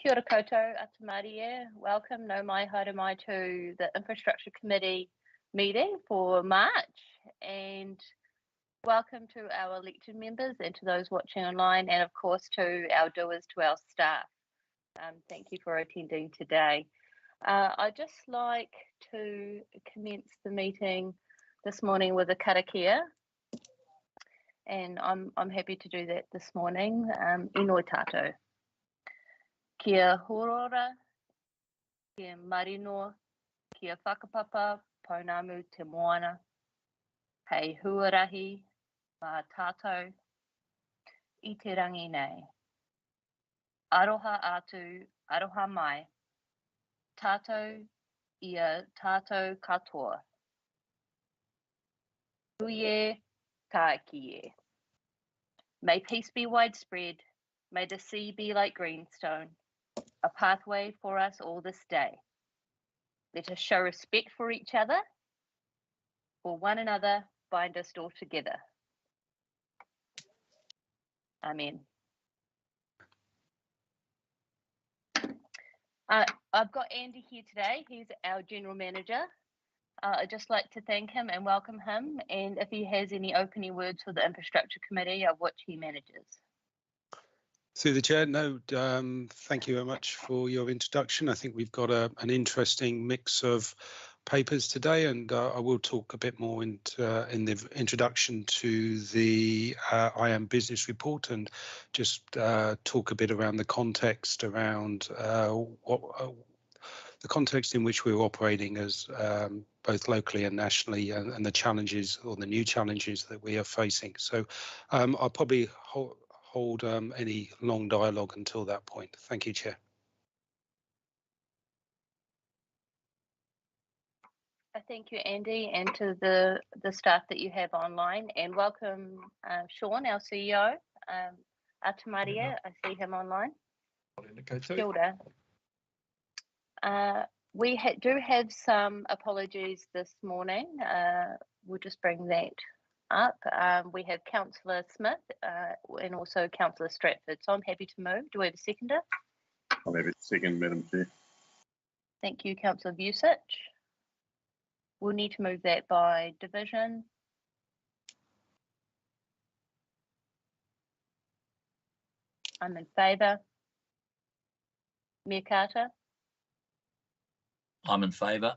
Kia ora koutou, Atamarie. Welcome, no mai haere mai, to the Infrastructure Committee meeting for March, and welcome to our elected members and to those watching online, and of course to our doers, to our staff. Thank you for attending today. I'd just like to commence the meeting this morning with a karakia, and I'm happy to do that this morning. Inoi tātou. Kia horora, kia marino, kia whakapapa, pounamu te moana, hei huarahi, mā tātou, i te rangi nei. Aroha atu, aroha mai, tātou ia tātou katoa. Huie ka kie. May peace be widespread, may the sea be like greenstone, a pathway for us all this day. Let us show respect for each other, for one another bind us all together. Amen. I've got Andy here today. He's our General Manager. I'd just like to thank him and welcome him, and if he has any opening words for the Infrastructure Committee, of which he manages. Through the chair, no, thank you very much for your introduction. I think we've got an interesting mix of papers today, and I will talk a bit more in the introduction to the IAM business report, and just talk a bit around the context around the context in which we're operating as both locally and nationally, and the challenges or the new challenges that we are facing. So I'll probably hold any long dialogue until that point. Thank you, Chair. Thank you, Andy, and to the staff that you have online, and welcome Sean, our CEO, Atamarie. I see him online. Kia ora. We do have some apologies this morning. We'll just bring that up. We have Councillor Smith and also Councillor Stratford, so I'm happy to move. Do we have a seconder? I'm happy to second, Madam Chair. Thank you, Councillor Vusic. We'll need to move that by division. I'm in favour. Mayor Carter? I'm in favour.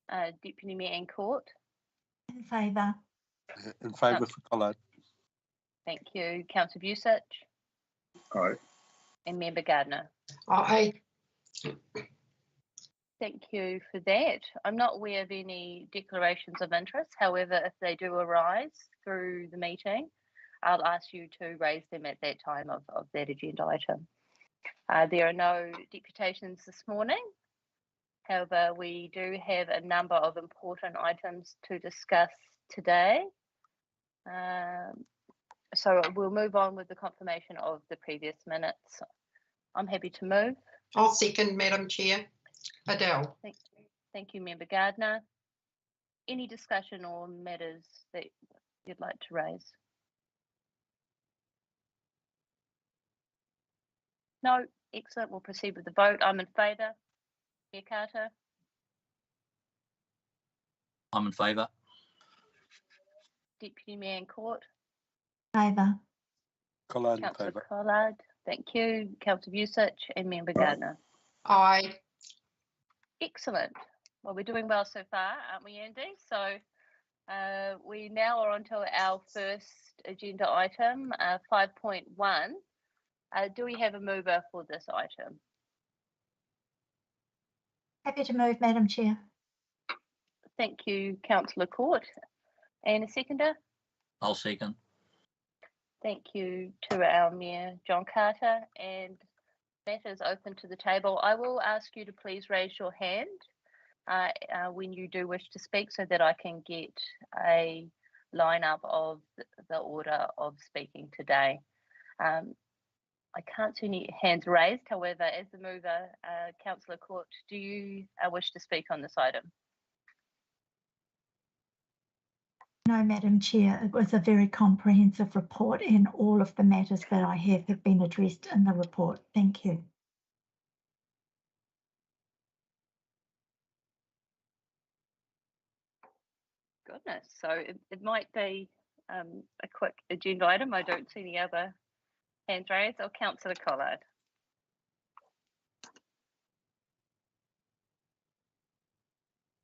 Deputy Mayor and Court? In favour. In favour for Collard. Thank you. Councillor Vusic? Aye. And Member Gardner? Aye. Thank you for that. I'm not aware of any declarations of interest. However, if they do arise through the meeting, I'll ask you to raise them at that time of that agenda item. There are no deputations this morning. However, we do have a number of important items to discuss today. So we'll move on with the confirmation of the previous minutes. I'm happy to move. I'll second, Madam Chair. Adele. Thank you, Member Gardner. Any discussion or matters that you'd like to raise? No? Excellent. We'll proceed with the vote. I'm in favour. Mayor Carter? I'm in favour. Deputy Mayor and Court? Favour. Collard in Councillor favour. Collard? Thank you. Councillor Vusic and Member Gardner? Aye. Excellent. Well, we're doing well so far, aren't we, Andy? So we now are on to our first agenda item, 5.1. Do we have a mover for this item? Happy to move, Madam Chair. Thank you, Councillor Court. And a seconder? I'll second. Thank you to our Mayor, John Carter. And that is open to the table. I will ask you to please raise your hand when you do wish to speak, so that I can get a lineup of the order of speaking today. I can't see any hands raised. However, as the mover, Councillor Court, do you wish to speak on this item? No, Madam Chair, it was a very comprehensive report and all of the matters that I have been addressed in the report. Thank you. Goodness, so it might be a quick agenda item. I don't see any other hands raised. Or Councillor Collard.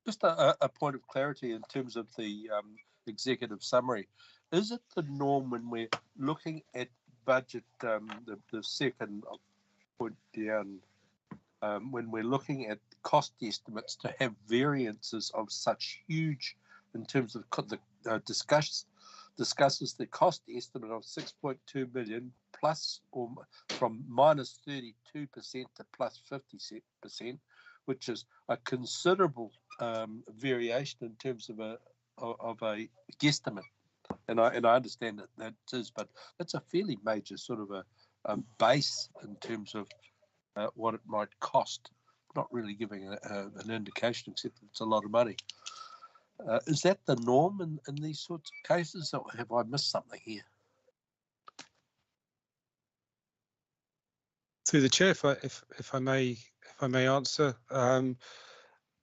Just a point of clarity in terms of the executive summary. Is it the norm when we're looking at budget, the second point down, when we're looking at cost estimates, to have variances of such huge, in terms of the discusses the cost estimate of 6.2 million plus, or from minus 32% to plus 50%, which is a considerable variation in terms of a guesstimate. And I understand that is, but that's a fairly major sort of a base in terms of what it might cost. Not really giving an indication, except that it's a lot of money. Is that the norm in these sorts of cases, or have I missed something here? Through the chair, if I may answer,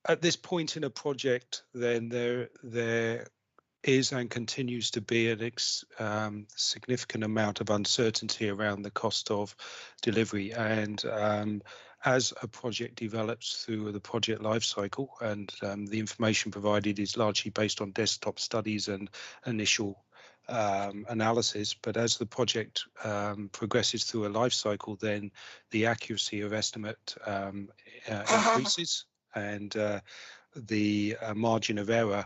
at this point in a project, then there is and continues to be a significant amount of uncertainty around the cost of delivery, and as a project develops through the project life cycle, and the information provided is largely based on desktop studies and initial analysis, but as the project progresses through a life cycle, then the accuracy of estimate increases, and the margin of error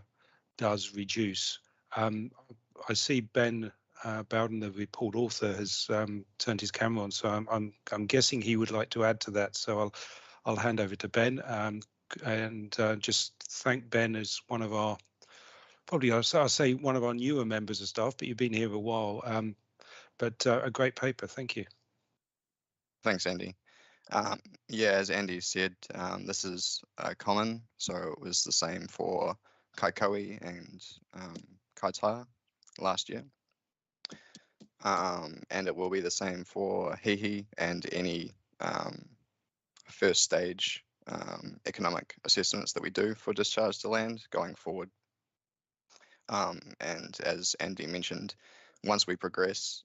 does reduce. I see Ben Bowden, the report author, has turned his camera on, so I'm guessing he would like to add to that. So I'll hand over to Ben, and just thank Ben as one of our, probably I'll say one of our newer members of staff, but you've been here a while. But a great paper, thank you. Thanks, Andy. Yeah, as Andy said, this is common, so it was the same for Kaikoui and Kaitaia last year. And it will be the same for Hihi and any first stage economic assessments that we do for discharge to land going forward. And as Andy mentioned, once we progress,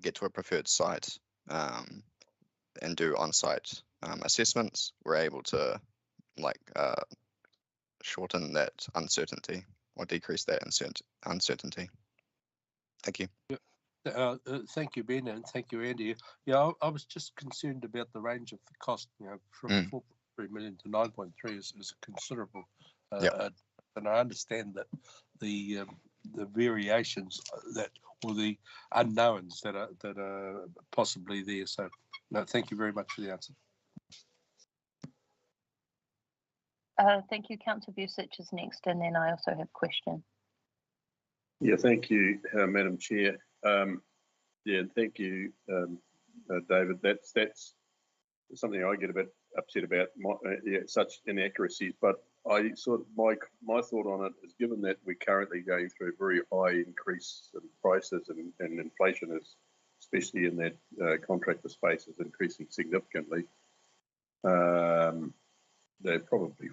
get to a preferred site and do on-site assessments, we're able to shorten that uncertainty or decrease that uncertainty. Thank you. Thank you, Ben, and thank you, Andy. Yeah, I was just concerned about the range of the cost. From 4.3 million to 9.3 is considerable. And I understand that the variations or the unknowns that are possibly there. So, no, thank you very much for the answer. Thank you. Councillor Busich is next, and then I also have a question. Yeah, thank you, Madam Chair. Yeah, thank you, David. That's something I get a bit upset about, such inaccuracies. But I sort of my thought on it is, given that we're currently going through a very high increase in prices and inflation is, especially in that contractor space, is increasing significantly. They're probably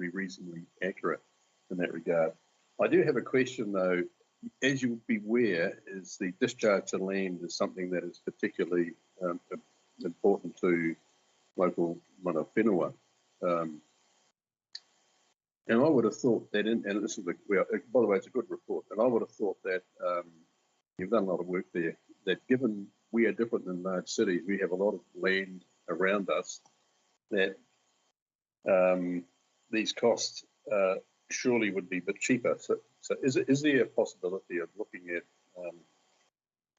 reasonably accurate in that regard. I do have a question though. As you'll be aware, is the discharge to land is something that is particularly important to local mana whenua. And I would have thought that, and this is by the way, it's a good report, and I would have thought that you've done a lot of work there, that given we are different than large cities, we have a lot of land around us, that these costs surely would be a bit cheaper. So is there a possibility of looking at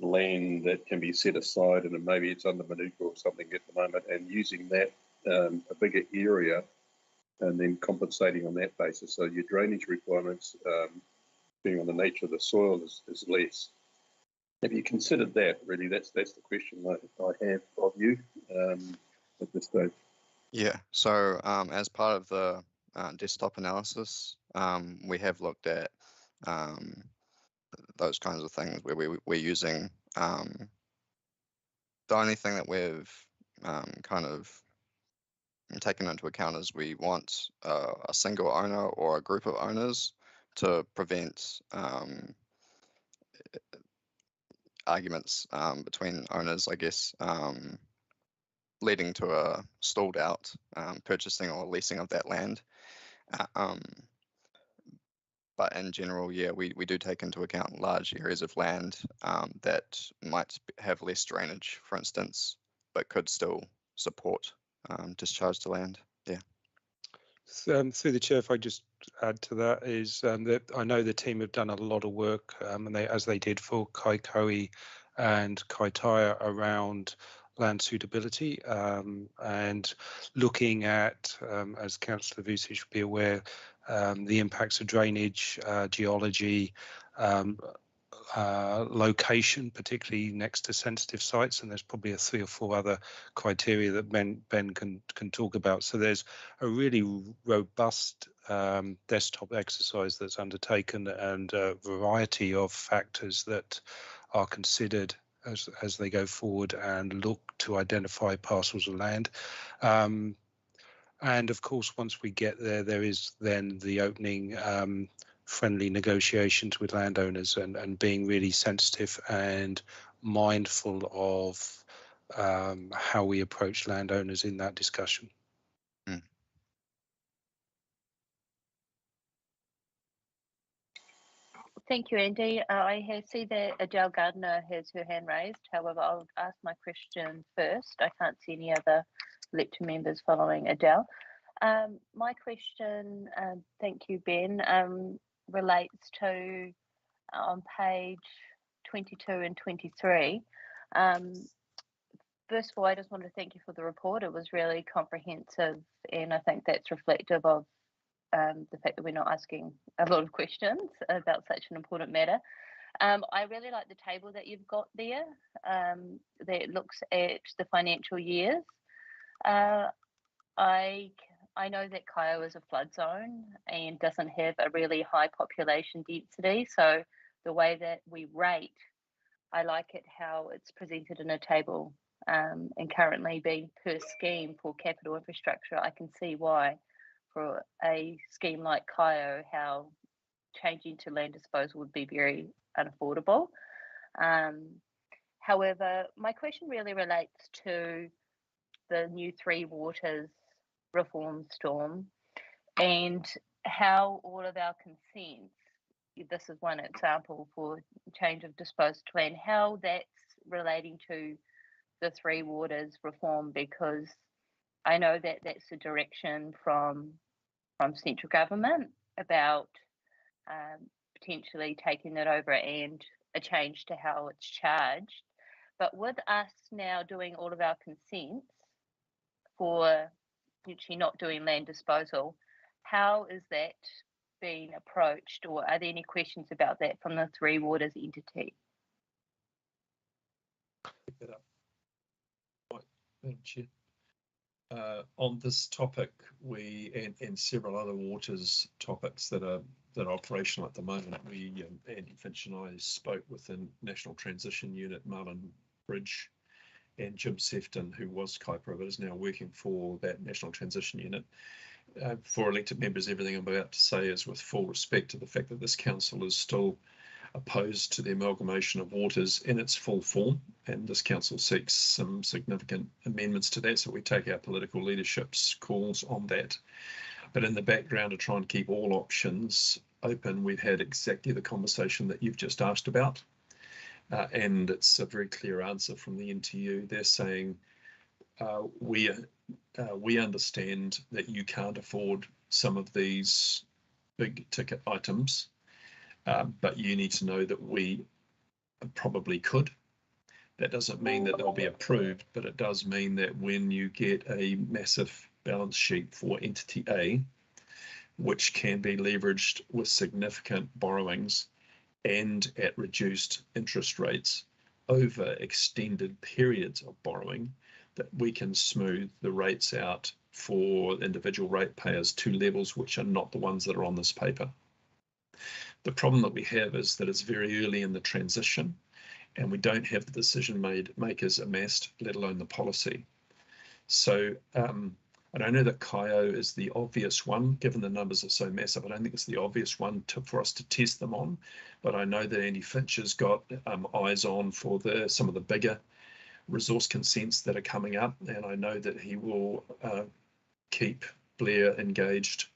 land that can be set aside, and maybe it's under Manuka or something at the moment, and using that a bigger area, and then compensating on that basis, so your drainage requirements, being on the nature of the soil, is less? Have you considered that? Really, that's the question I have of you at this stage. Yeah, so as part of the desktop analysis, we have looked at those kinds of things where we're using. The only thing that we've kind of taken into account is we want a single owner or a group of owners to prevent arguments between owners, I guess, leading to a stalled out purchasing or leasing of that land. But in general, yeah, we do take into account large areas of land that might have less drainage, for instance, but could still support discharge to land. Yeah. Through the chair, if I just add to that, is that I know the team have done a lot of work, and as they did for Kaikohe and Kaitaia, around land suitability, and looking at, as Councillor Vucic would be aware, the impacts of drainage, geology, location, particularly next to sensitive sites, and there's probably 3 or 4 other criteria that Ben can talk about. So there's a really robust desktop exercise that's undertaken, and a variety of factors that are considered as they go forward and look to identify parcels of land. And of course, once we get there, there is then the opening friendly negotiations with landowners, and being really sensitive and mindful of how we approach landowners in that discussion. Thank you, Andy. I see that Adele Gardner has her hand raised. However, I'll ask my question first. I can't see any other elected members following Adele. My question, thank you, Ben, relates to on page 22 and 23. First of all, I just want to thank you for the report. It was really comprehensive, and I think that's reflective of the fact that we're not asking a lot of questions about such an important matter. I really like the table that you've got there that looks at the financial years. I know that Kaio is a flood zone and doesn't have a really high population density. So the way that we rate, I like it how it's presented in a table, and currently being per scheme for capital infrastructure. I can see why for a scheme like Kaio, how changing to land disposal would be very unaffordable. However, my question really relates to the new Three Waters reform storm, and how all of our consents, this is one example for change of disposal to land, how that's relating to the Three Waters reform, because I know that that's the direction from central government about potentially taking it over and a change to how it's charged. But with us now doing all of our consents for potentially not doing land disposal, how is that being approached, or are there any questions about that from the Three Waters entity? Pick that up. Right, Madam Chair. On this topic, we and several other waters topics that are operational at the moment, we Andy Finch and I spoke with the National Transition Unit, Marlon Bridge, and Jim Sefton, who was Kaipara but is now working for that National Transition Unit. For elected members, everything I'm about to say is with full respect to the fact that this council is still opposed to the amalgamation of waters in its full form, and this council seeks some significant amendments to that, so we take our political leadership's calls on that. But in the background, to try and keep all options open, we've had exactly the conversation that you've just asked about, and it's a very clear answer from the NTU. They're saying we understand that you can't afford some of these big ticket items, but you need to know that we probably could. That doesn't mean that they'll be approved, but it does mean that when you get a massive balance sheet for entity A, which can be leveraged with significant borrowings and at reduced interest rates over extended periods of borrowing, that we can smooth the rates out for individual ratepayers to levels which are not the ones that are on this paper. The problem that we have is that it's very early in the transition and we don't have the decision makers amassed, let alone the policy. So I don't know that CAIO is the obvious one, given the numbers are so massive. I don't think it's the obvious one for us to test them on, but I know that Andy Finch has got eyes on for some of the bigger resource consents that are coming up, and I know that he will keep Blair engaged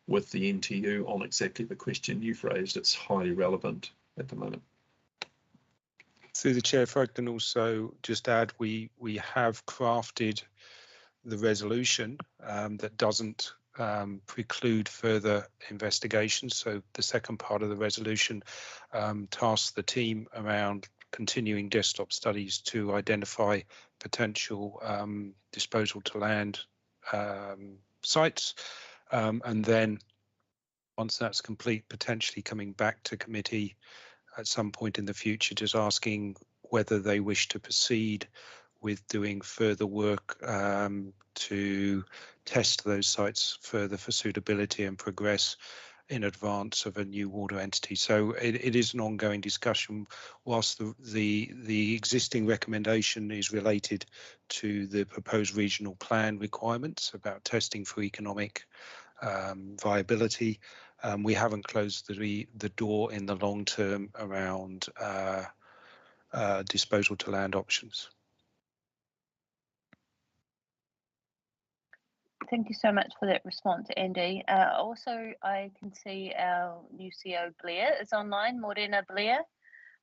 with the NTU on exactly the question you've raised. It's highly relevant at the moment. Through the chair, if I can also just add, we have crafted the resolution that doesn't preclude further investigation. So the second part of the resolution tasks the team around continuing desktop studies to identify potential disposal to land sites, and then once that's complete, potentially coming back to committee at some point in the future, just asking whether they wish to proceed with doing further work to test those sites further for suitability and progress in advance of a new water entity. So it is an ongoing discussion, whilst the existing recommendation is related to the proposed regional plan requirements about testing for economic viability. We haven't closed the door in the long term around disposal to land options. Thank you so much for that response, Andy. Also, I can see our new CEO, Blair, is online. Morena Blair.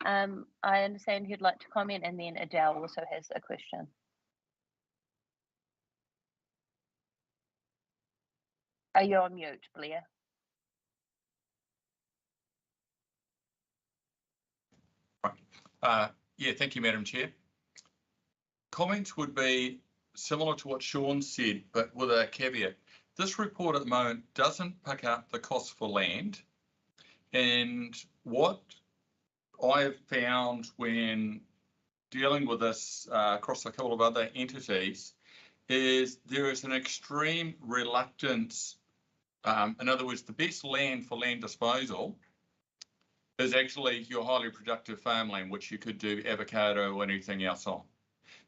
I understand you'd like to comment, and then Adele also has a question. Are you on mute, Blair? Yeah, thank you, Madam Chair. Comments would be similar to what Sean said, but with a caveat. This report at the moment doesn't pick up the cost for land. And what I have found when dealing with this across a couple of other entities is there is an extreme reluctance. In other words, the best land for land disposal is actually your highly productive farmland, which you could do avocado or anything else on.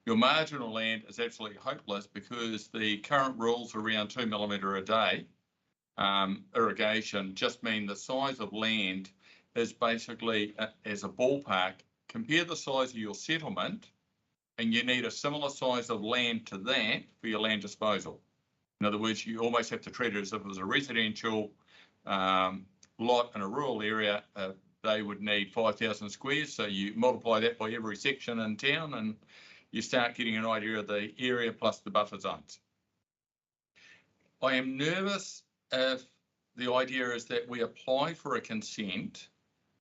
Your marginal land is absolutely hopeless because the current rules around 2 millimetre a day irrigation just mean the size of land is basically, as a ballpark, compare the size of your settlement and you need a similar size of land to that for your land disposal. In other words, you almost have to treat it as if it was a residential lot in a rural area. They would need 5,000 squares, so you multiply that by every section in town and you start getting an idea of the area plus the buffer zones. I am nervous if the idea is that we apply for a consent,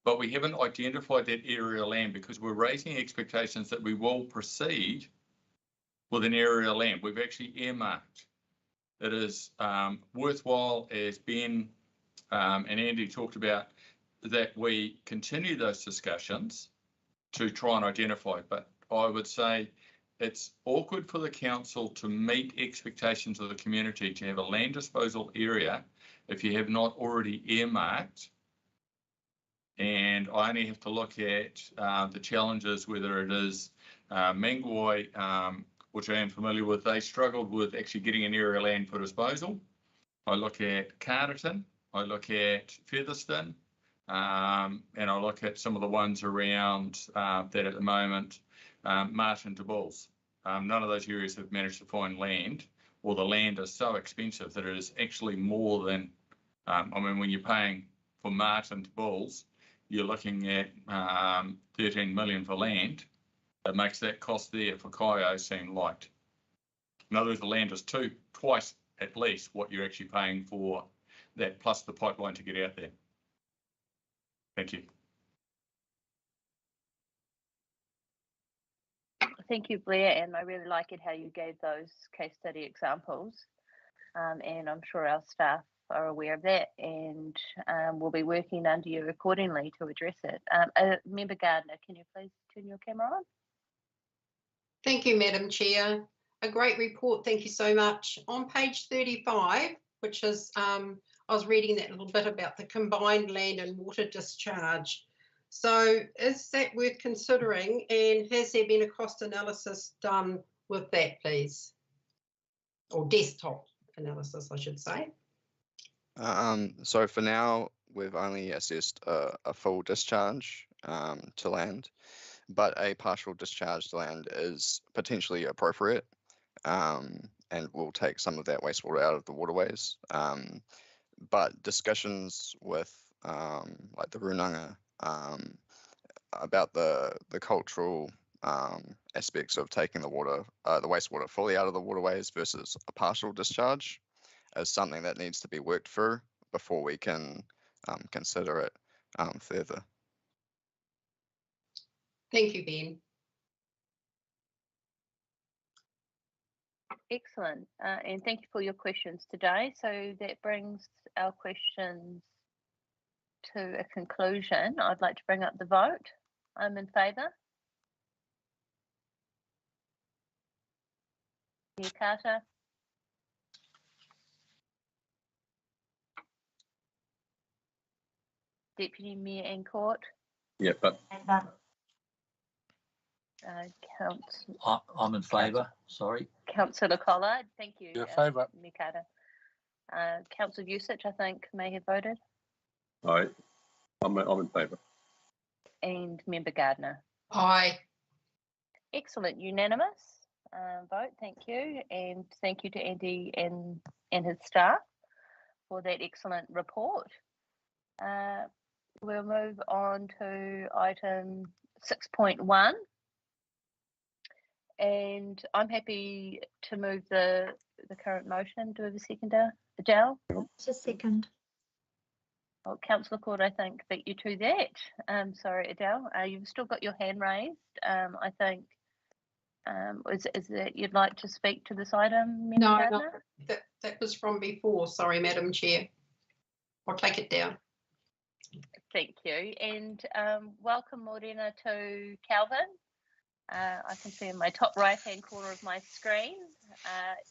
but we haven't identified that area of land because we're raising expectations that we will proceed with an area of land. We've actually earmarked. It is worthwhile, as Ben and Andy talked about, that we continue those discussions to try and identify. But I would say it's awkward for the council to meet expectations of the community to have a land disposal area if you have not already earmarked. And I only have to look at the challenges, whether it is Mangawai, which I am familiar with. They struggled with actually getting an area of land for disposal. I look at Carterton, I look at Featherston, and I look at some of the ones around that at the moment, Martin to Bulls. None of those areas have managed to find land, or the land is so expensive that it is actually more than, I mean, when you're paying for Martin to Bulls, you're looking at 13 million for land. That makes that cost there for CAIO seem light. In other words, the land is twice at least what you're actually paying for that, plus the pipeline to get out there. Thank you. Thank you, Blair, and I really like it how you gave those case study examples, and I'm sure our staff are aware of that, and we'll be working under you accordingly to address it. Member Gardner, can you please turn your camera on? Thank you, Madam Chair. A great report, thank you so much. On page 35, which is, I was reading that little bit about the combined land and water discharge. So is that worth considering, and has there been a cost analysis done with that, please? Or desktop analysis, I should say. So for now, we've only assessed a full discharge to land, but a partial discharge to land is potentially appropriate, and will take some of that wastewater out of the waterways. But discussions with like the Runanga about the cultural aspects of taking the wastewater fully out of the waterways versus a partial discharge is something that needs to be worked through before we can consider it further. Thank you, Ben. Excellent, and thank you for your questions today. So that brings our questions to a conclusion. I'd like to bring up the vote. I'm in favour. Mayor Carter. Deputy Mayor Ancourt. Yeah, but I'm in favour. Sorry. Councillor Collard, thank you. in favour. Mayor Carter. Councillor Usich, I think, may have voted. Aye, I'm in favour. And Member Gardner. Aye. Excellent, unanimous vote. Thank you, and thank you to Andy and his staff for that excellent report. We'll move on to item 6.1, and I'm happy to move the current motion. Do we have a seconder? Adele? Just second. Oh, Councillor Court, I think, beat you to that. Sorry, Adele, you've still got your hand raised. I think, is that you'd like to speak to this item, Member Gardner? No, that was from before. Sorry, Madam Chair. I'll take it down. Thank you, and welcome, Morena, to Calvin. I can see in my top right-hand corner of my screen,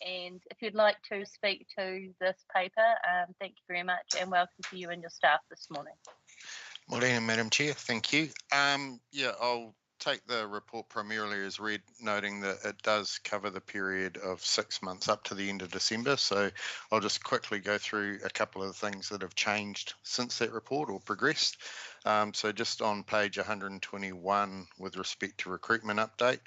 and if you'd like to speak to this paper, thank you very much, and welcome to you and your staff this morning. Morning, Madam Chair. Thank you. Yeah, I'll take the report primarily as read, noting that it does cover the period of 6 months up to the end of December. So I'll just quickly go through a couple of the things that have changed since that report or progressed. So just on page 121 with respect to recruitment update,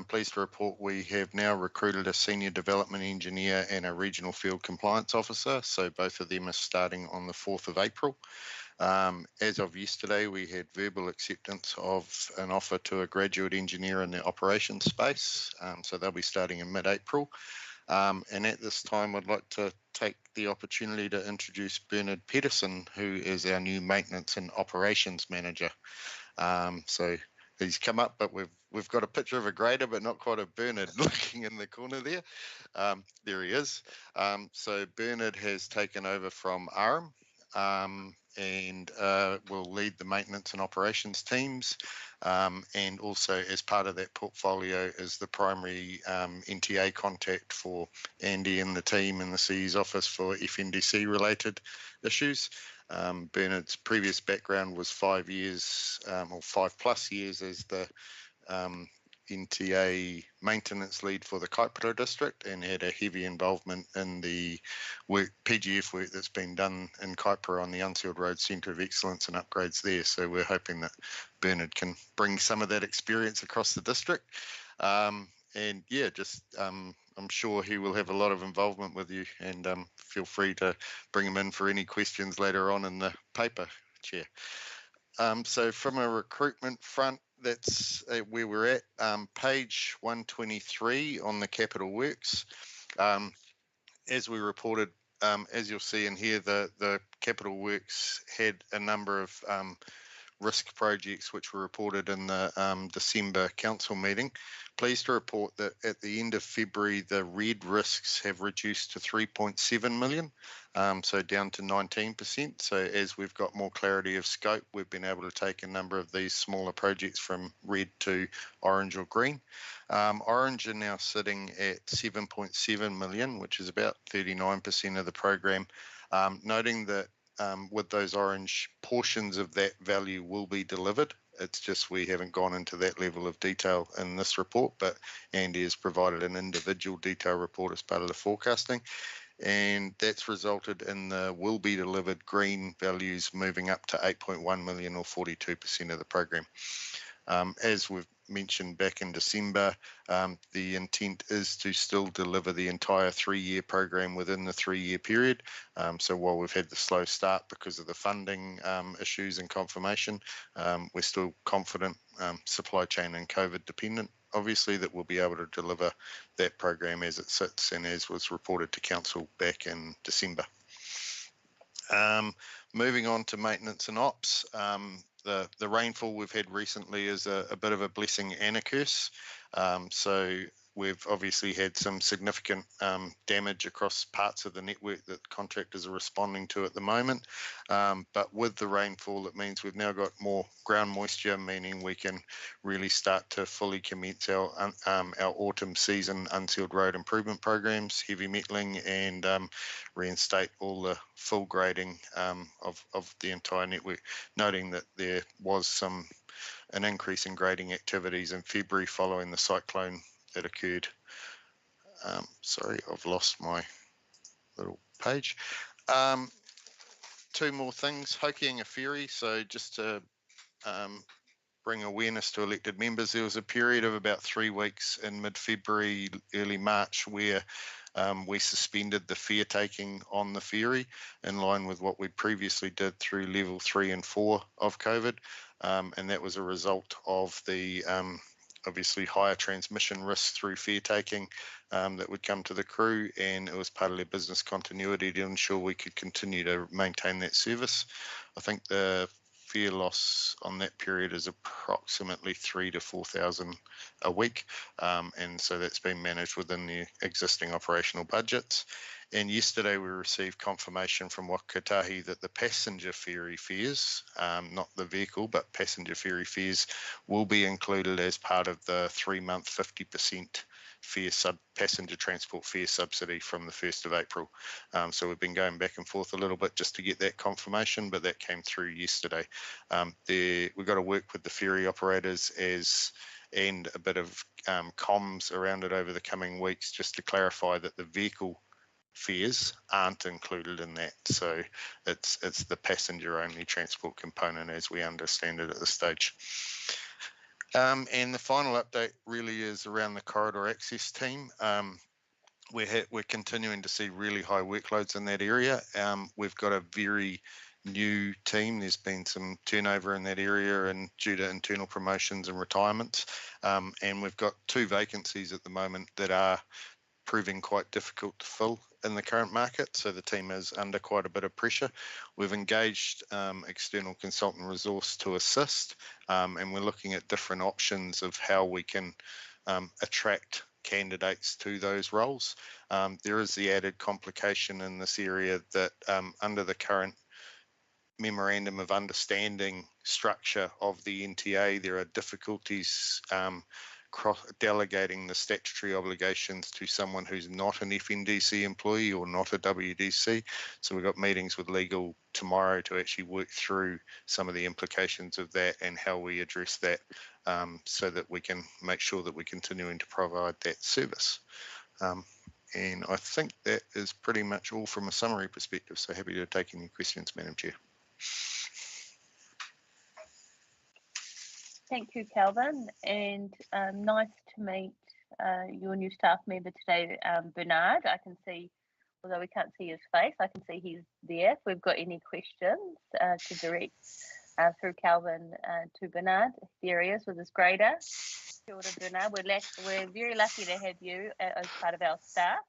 pleased to report we have now recruited a senior development engineer and a regional field compliance officer. So both of them are starting on the 4th of April. As of yesterday, we had verbal acceptance of an offer to a graduate engineer in the operations space. So they'll be starting in mid-April. And at this time, I'd like to take the opportunity to introduce Bernard Pedersen, who is our new maintenance and operations manager. So he's come up, but we've got a picture of a grader, but not quite a Bernard looking in the corner there. There he is. So Bernard has taken over from Aram. And will lead the maintenance and operations teams, and also as part of that portfolio is the primary NTA contact for Andy and the team in the CE's office for FNDC related issues. Bernard's previous background was 5 years or 5+ years as the NTA maintenance lead for the Kaipara district, and had a heavy involvement in the PGF work that's been done in Kaipara on the Unsealed Road Centre of Excellence and upgrades there. So we're hoping that Bernard can bring some of that experience across the district. And yeah, just I'm sure he will have a lot of involvement with you, and feel free to bring him in for any questions later on in the paper, Chair. So from a recruitment front, that's where we're at. Page 123 on the capital works. As we reported, as you'll see in here, the capital works had a number of risk projects which were reported in the December council meeting. Pleased to report that at the end of February, the red risks have reduced to 3.7 million, so down to 19%. So as we've got more clarity of scope, we've been able to take a number of these smaller projects from red to orange or green. Orange are now sitting at 7.7 million, which is about 39% of the program, noting that with those orange, portions of that value will be delivered. It's just we haven't gone into that level of detail in this report, but Andy has provided an individual detail report as part of the forecasting, and that's resulted in the will be delivered green values moving up to 8.1 million or 42% of the program. As we've mentioned back in December, the intent is to still deliver the entire 3-year program within the 3-year period. So while we've had the slow start because of the funding issues and confirmation, we're still confident, supply chain and COVID dependent, obviously, that we'll be able to deliver that program as it sits and as was reported to council back in December. Moving on to maintenance and ops, the rainfall we've had recently is a bit of a blessing and a curse. So we've obviously had some significant damage across parts of the network that contractors are responding to at the moment. But with the rainfall, it means we've now got more ground moisture, meaning we can really start to fully commence our autumn season unsealed road improvement programs, heavy metaling, and reinstate all the full grading of the entire network, noting that there was an increase in grading activities in February following the cyclone that occurred. Sorry, I've lost my little page. 2 more things. Hokianga Ferry. So just to bring awareness to elected members, there was a period of about 3 weeks in mid-February, early March, where we suspended the fare taking on the ferry in line with what we previously did through level 3 and 4 of COVID. And that was a result of the obviously higher transmission risks through fare taking that would come to the crew, and it was part of their business continuity to ensure we could continue to maintain that service. I think the fare loss on that period is approximately 3,000 to 4,000 a week, and so that's been managed within the existing operational budgets. And yesterday we received confirmation from Wakatahi that the passenger ferry fares, not the vehicle, but passenger ferry fares, will be included as part of the 3-month 50% passenger transport fare subsidy from the 1st of April. So we've been going back and forth a little bit just to get that confirmation, but that came through yesterday. We've got to work with the ferry operators and a bit of comms around it over the coming weeks just to clarify that the vehicle fares aren't included in that. So it's the passenger only transport component as we understand it at this stage. And the final update really is around the corridor access team. We're continuing to see really high workloads in that area. We've got a very new team. There's been some turnover in that area and due to internal promotions and retirements. And we've got 2 vacancies at the moment that are proving quite difficult to fill in the current market, so the team is under quite a bit of pressure. We've engaged external consultant resource to assist, and we're looking at different options of how we can attract candidates to those roles. There is the added complication in this area that under the current memorandum of understanding structure of the NTA, there are difficulties delegating the statutory obligations to someone who's not an FNDC employee or not a WDC. So we've got meetings with legal tomorrow to actually work through some of the implications of that and how we address that, so that we can make sure that we're continuing to provide that service. And I think that is pretty much all from a summary perspective. So happy to take any questions, Madam Chair. Thank you, Calvin, and nice to meet your new staff member today, Bernard. I can see, although we can't see his face, I can see he's there. If we've got any questions to direct through Calvin to Bernard, there he is with his grader. Kia ora, Bernard. We're very lucky to have you as part of our staff,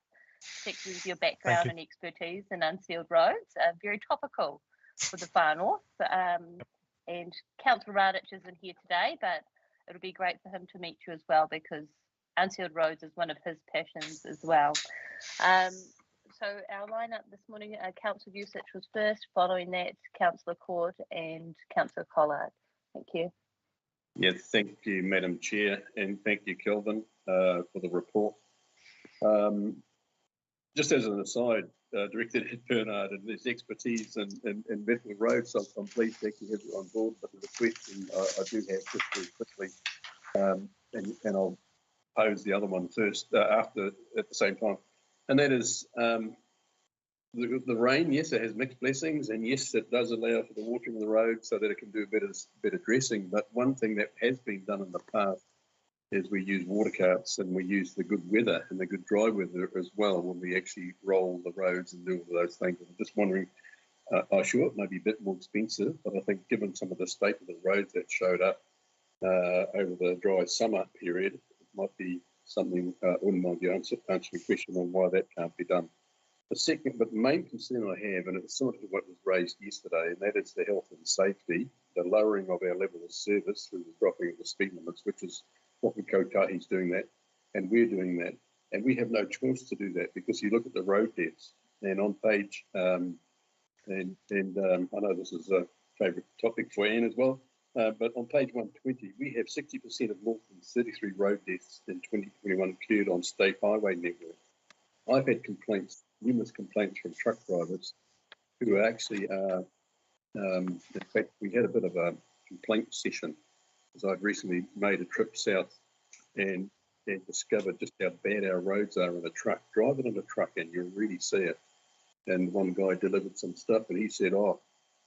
particularly with your background and expertise in unsealed roads. Very topical for the Far North. And Councillor Radich isn't here today, but it'll be great for him to meet you as well, because unsealed roads is one of his passions as well. So our lineup this morning, Councillor Usich was first, following that Councillor Court and Councillor Collard. Thank you. Yeah, thank you, Madam Chair, and thank you, Kelvin, for the report. Just as an aside, Director Bernard and his expertise in metal roads, so I'm pleased to actually have you on board. But the question I do have just very quickly, and I'll pose the other one first after at the same time, and that is the rain. Yes, it has mixed blessings, and yes, it does allow for the watering of the road so that it can do better dressing. But one thing that has been done in the past is we use water carts, and we use the good weather and the good dry weather as well when we actually roll the roads and do all those things. I'm just wondering, I'm sure it may be a bit more expensive, but I think given some of the state of the roads that showed up over the dry summer period, it might be something, I wouldn't mind you answering the question on why that can't be done. The second, but the main concern I have, and it's sort of what was raised yesterday, and that is the health and safety, the lowering of our level of service through the dropping of the speed limits, which is what Kotahi's doing that, and we're doing that, and we have no choice to do that, because you look at the road deaths, and on page, I know this is a favourite topic for Anne as well, but on page 120, we have 60% of Northland's 33 road deaths in 2021 occurred on state highway network. I've had complaints, numerous complaints from truck drivers who actually are, in fact, we had a bit of a complaint session, as I've recently made a trip south and discovered just how bad our roads are in a truck. Drive it in a truck and you'll really see it. And one guy delivered some stuff and he said, oh,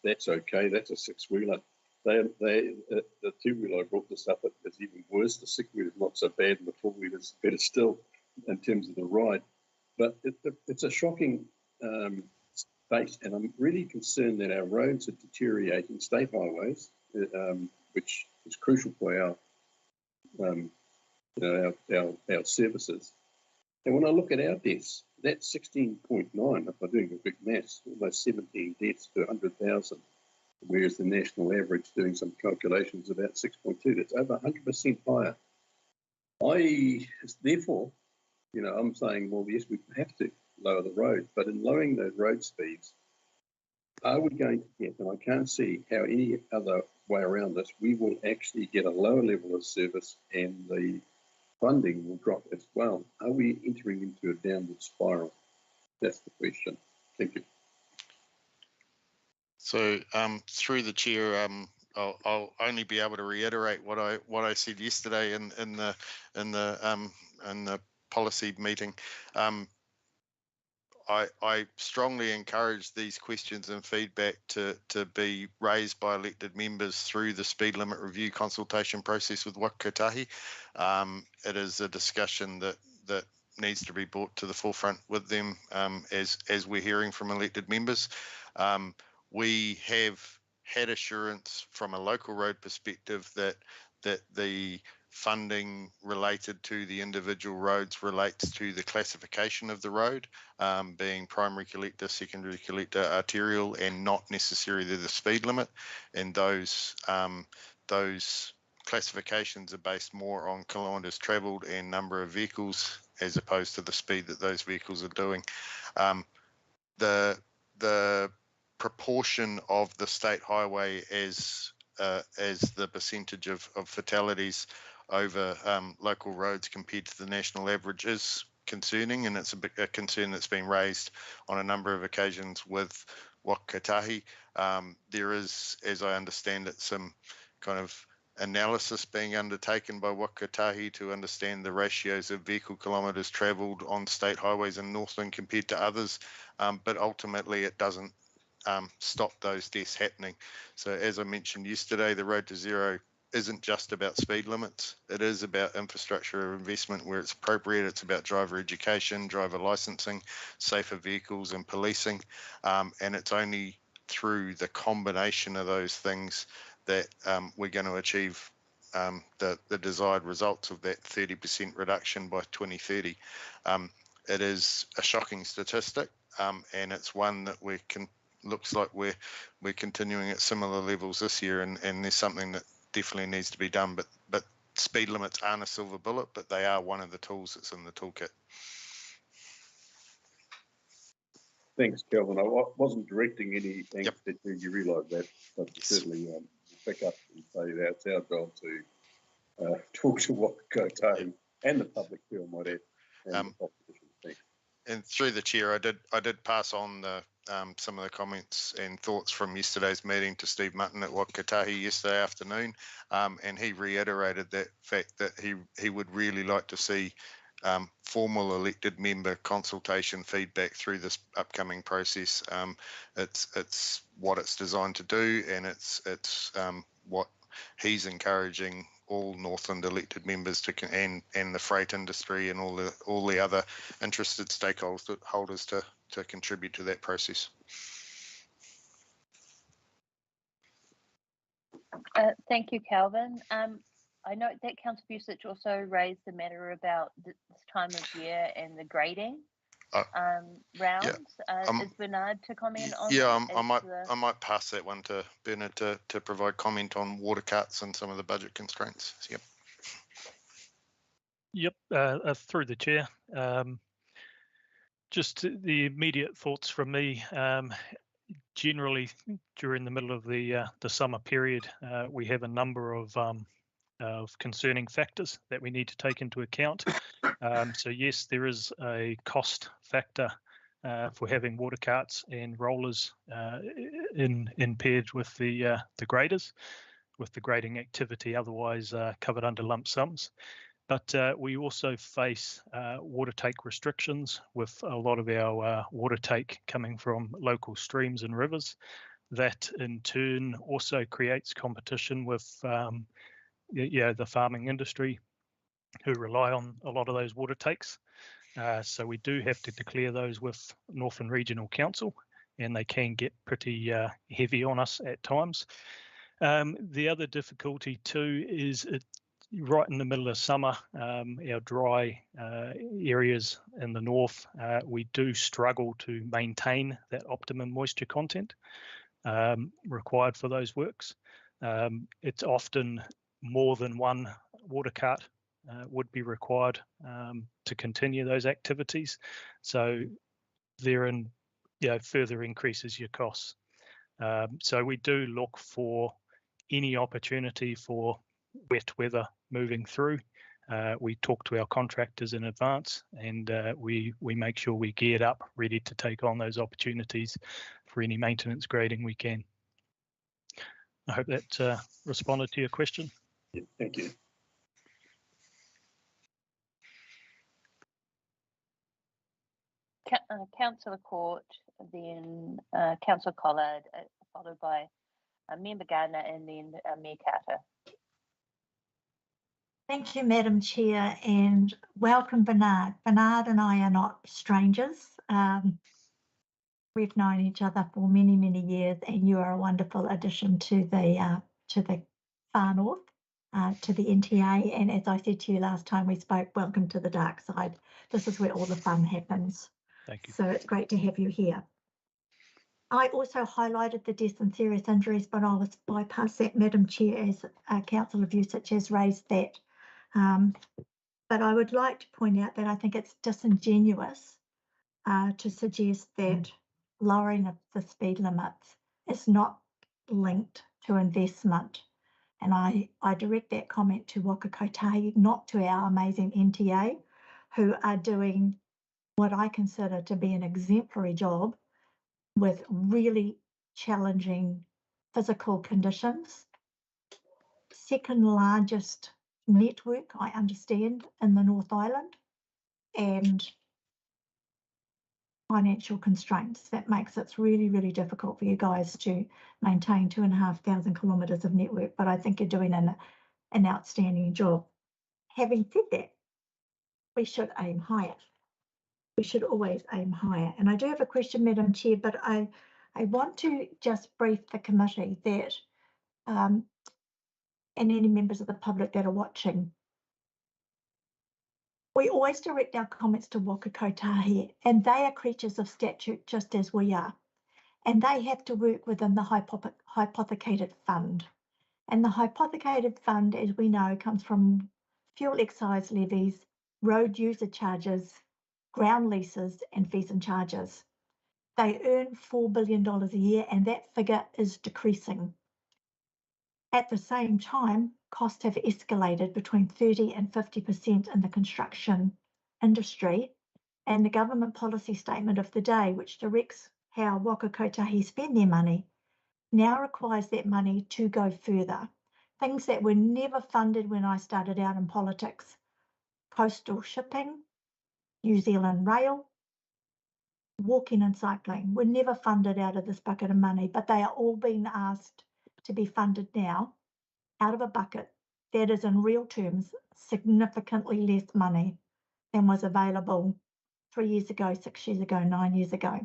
that's okay, that's a six-wheeler. The two-wheeler I brought this up, it's even worse. The six-wheeler's not so bad and the four-wheeler's better still in terms of the ride. But it's a shocking space, and I'm really concerned that our roads are deteriorating, state highways, which is crucial for our services. And when I look at our deaths, that's 16.9, if I'm doing a quick maths, almost 17 deaths per 100,000, whereas the national average, doing some calculations, about 6.2. That's over 100% higher. Therefore, I'm saying, well, yes, we have to lower the roads, but in lowering those road speeds, are we going to get, and I can't see how any other way around this, we will actually get a lower level of service and the funding will drop as well. Are we entering into a downward spiral? That's the question. Thank you. So through the chair, I'll only be able to reiterate what I said yesterday in the policy meeting. I strongly encourage these questions and feedback to be raised by elected members through the speed limit review consultation process with Waka Kotahi. It is a discussion that needs to be brought to the forefront with them as we're hearing from elected members. We have had assurance from a local road perspective that the funding related to the individual roads relates to the classification of the road, being primary collector, secondary collector, arterial, and not necessarily the speed limit. And those classifications are based more on kilometres travelled and number of vehicles as opposed to the speed that those vehicles are doing. The proportion of the state highway as the percentage of fatalities over local roads compared to the national average is concerning, and it's a concern that's been raised on a number of occasions with Waka Kotahi. There is, as I understand it, some kind of analysis being undertaken by Waka Kotahi to understand the ratios of vehicle kilometres travelled on state highways in Northland compared to others, but ultimately it doesn't stop those deaths happening. So as I mentioned yesterday, the Road to Zero isn't just about speed limits. It is about infrastructure investment where it's appropriate. It's about driver education, driver licensing, safer vehicles and policing. And it's only through the combination of those things that we're going to achieve the desired results of that 30% reduction by 2030. It is a shocking statistic, and it's one that we're looks like we're continuing at similar levels this year, and there's something that definitely needs to be done. But speed limits aren't a silver bullet, but they are one of the tools that's in the toolkit. Thanks, Kelvin. I wasn't directing any angst at you. You realise that, but Yes. certainly pick up and say that it's our job to talk to Waka Kotahi and the public too, I might add, and the opposition. Thanks. And through the chair, I did pass on the some of the comments and thoughts from yesterday's meeting to Steve Mutton at Waka Kotahi yesterday afternoon, and he reiterated that fact that he would really like to see formal elected member consultation feedback through this upcoming process. It's what it's designed to do, and it's what he's encouraging all Northland elected members to and the freight industry and all the other interested stakeholders to contribute to that process. Thank you, Calvin. I note that Councillor Busich also raised the matter about this time of year and the grading rounds. Is Bernard to comment on that? I might pass that one to Bernard to provide comment on water cuts and some of the budget constraints. Yep, through the chair. Just the immediate thoughts from me. Generally, during the middle of the summer period, we have a number of concerning factors that we need to take into account. So yes, there is a cost factor for having water carts and rollers in paired with the graders, with the grading activity otherwise covered under lump sums. But we also face water take restrictions with a lot of our water take coming from local streams and rivers. That in turn also creates competition with the farming industry who rely on a lot of those water takes. So we do have to declare those with Northland Regional Council, and they can get pretty heavy on us at times. The other difficulty too is right in the middle of summer, our dry areas in the north, we do struggle to maintain that optimum moisture content required for those works. It's often more than one water cart would be required to continue those activities. So therein, further increases your costs. So we do look for any opportunity for wet weather moving through. We talk to our contractors in advance, and we make sure we're geared up, ready to take on those opportunities for any maintenance grading we can. I hope that responded to your question. Yeah, thank you. Councillor Court, then Councillor Collard, followed by Member Gardner, and then Mayor Carter. Thank you, Madam Chair, and welcome, Bernard. Bernard and I are not strangers. We've known each other for many, many years, and you are a wonderful addition to the far north, to the NTA. And as I said to you last time we spoke, welcome to the dark side. This is where all the fun happens. Thank you. So it's great to have you here. I also highlighted the deaths and serious injuries, but I will bypass that, Madam Chair, as Councillor Busich has raised that. But I would like to point out that I think it's disingenuous to suggest that lowering of the speed limits is not linked to investment. And I direct that comment to Waka Kotahi, not to our amazing NTA, who are doing what I consider to be an exemplary job with really challenging physical conditions. Second largest network, I understand, in the North Island, and financial constraints. That makes it really, really difficult for you guys to maintain 2,500 kilometres of network, but I think you're doing an outstanding job. Having said that, we should aim higher. We should always aim higher. And I do have a question, Madam Chair, but I want to just brief the committee that, and any members of the public that are watching, we always direct our comments to Waka Kotahi, and they are creatures of statute just as we are. and they have to work within the hypothecated fund. And the hypothecated fund, as we know, comes from fuel excise levies, road user charges, ground leases, and fees and charges. They earn $4 billion a year, and that figure is decreasing. At the same time, costs have escalated between 30 and 50% in the construction industry, and the government policy statement of the day, which directs how Waka Kotahi spend their money, now requires that money to go further. Things that were never funded when I started out in politics: coastal shipping, New Zealand rail, walking and cycling were never funded out of this bucket of money, but they are all being asked to be funded now out of a bucket that is in real terms significantly less money than was available 3 years ago, 6 years ago, 9 years ago.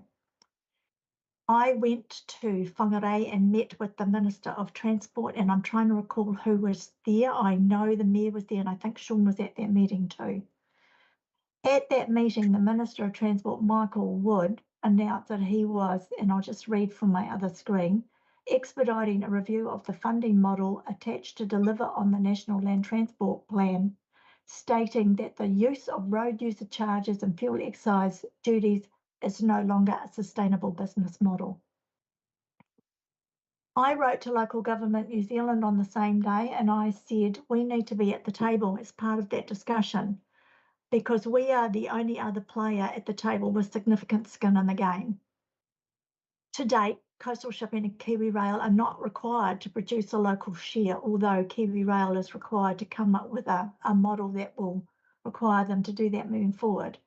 I went to Whangarei and met with the Minister of Transport, and I'm trying to recall who was there. I know the Mayor was there, and I think Sean was at that meeting too. At that meeting, the Minister of Transport, Michael Wood, announced that he was, and I'll just read from my other screen, expediting a review of the funding model attached to deliver on the National Land Transport Plan, stating that the use of road user charges and fuel excise duties is no longer a sustainable business model. I wrote to Local Government New Zealand on the same day, and I said we need to be at the table as part of that discussion, because we are the only other player at the table with significant skin in the game. To date, Coastal Shipping and Kiwi Rail are not required to produce a local share, although Kiwi Rail is required to come up with a model that will require them to do that moving forward.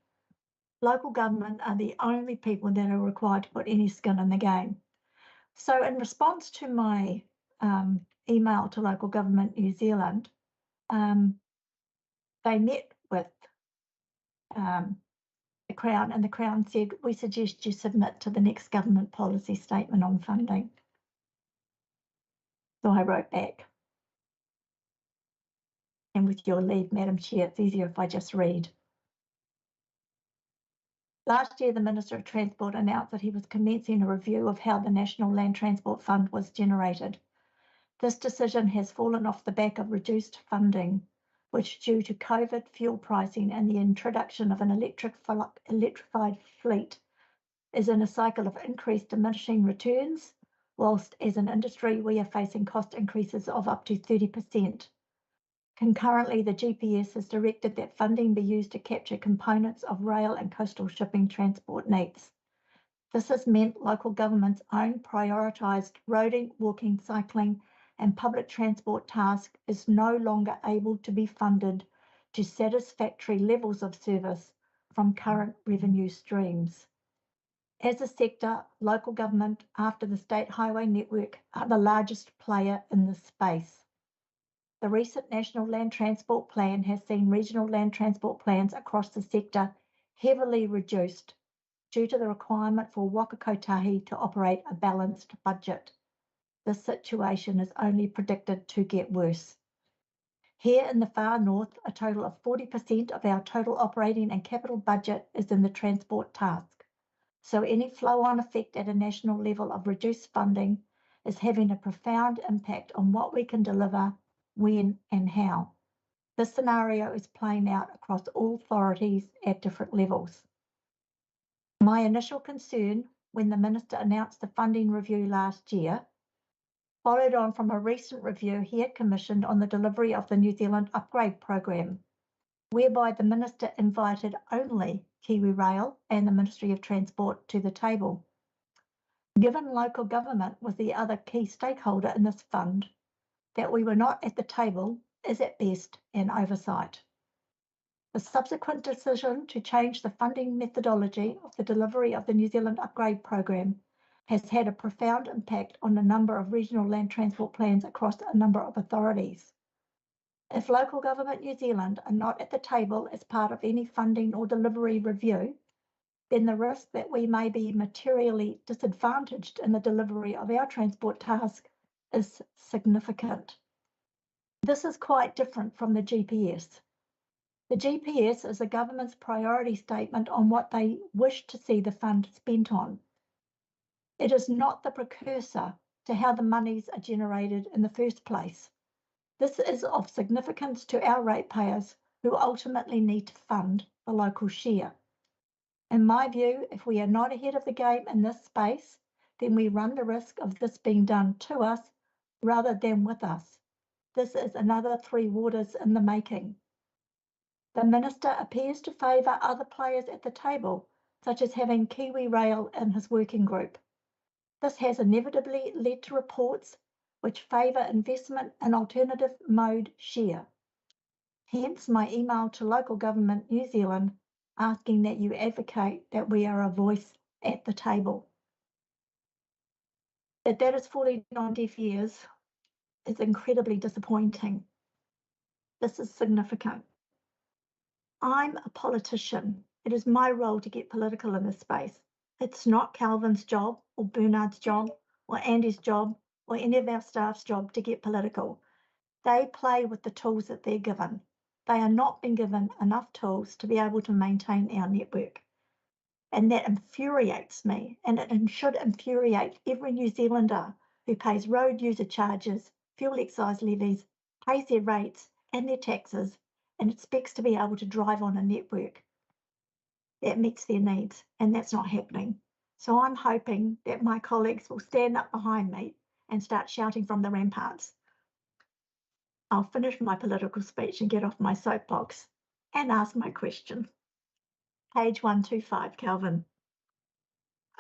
Local government are the only people that are required to put any skin in the game. So in response to my email to Local Government New Zealand, they met with the Crown, and the Crown said, we suggest you submit to the next government policy statement on funding. So I wrote back. And with your leave, Madam Chair, it's easier if I just read. Last year, the Minister of Transport announced that he was commencing a review of how the National Land Transport Fund was generated. This decision has fallen off the back of reduced funding, which, due to COVID, fuel pricing and the introduction of an electrified fleet, is in a cycle of increased diminishing returns, whilst as an industry we are facing cost increases of up to 30%. Concurrently, the GPS has directed that funding be used to capture components of rail and coastal shipping transport needs. This has meant local government's own prioritised roading, walking, cycling and public transport task is no longer able to be funded to satisfactory levels of service from current revenue streams. As a sector, local government, after the state highway network, are the largest player in this space. The recent National Land Transport Plan has seen regional land transport plans across the sector heavily reduced due to the requirement for Waka Kotahi to operate a balanced budget. This situation is only predicted to get worse. Here in the far north, a total of 40% of our total operating and capital budget is in the transport task. So any flow-on effect at a national level of reduced funding is having a profound impact on what we can deliver, when and how. This scenario is playing out across all authorities at different levels. My initial concern when the Minister announced the funding review last year followed on from a recent review he had commissioned on the delivery of the New Zealand Upgrade Programme, whereby the Minister invited only Kiwi Rail and the Ministry of Transport to the table. Given local government was the other key stakeholder in this fund, that we were not at the table is at best an oversight. The subsequent decision to change the funding methodology of the delivery of the New Zealand Upgrade Programme has had a profound impact on a number of regional land transport plans across a number of authorities. If Local Government New Zealand are not at the table as part of any funding or delivery review, then the risk that we may be materially disadvantaged in the delivery of our transport task is significant. This is quite different from the GPS. The GPS is the government's priority statement on what they wish to see the fund spent on. It is not the precursor to how the monies are generated in the first place. This is of significance to our ratepayers who ultimately need to fund the local share. In my view, if we are not ahead of the game in this space, then we run the risk of this being done to us rather than with us. This is another Three Waters in the making. The Minister appears to favour other players at the table, such as having Kiwi Rail in his working group. This has inevitably led to reports which favour investment in alternative mode share. Hence my email to Local Government New Zealand asking that you advocate that we are a voice at the table. That is falling on deaf ears is incredibly disappointing. This is significant. I'm a politician. It is my role to get political in this space. It's not Calvin's job or Bernard's job or Andy's job or any of our staff's job to get political. They play with the tools that they're given. They are not being given enough tools to be able to maintain our network. And that infuriates me, and it should infuriate every New Zealander who pays road user charges, fuel excise levies, pays their rates and their taxes, and expects to be able to drive on a network that meets their needs, and that's not happening. So I'm hoping that my colleagues will stand up behind me and start shouting from the ramparts. I'll finish my political speech and get off my soapbox and ask my question. Page 125, Calvin.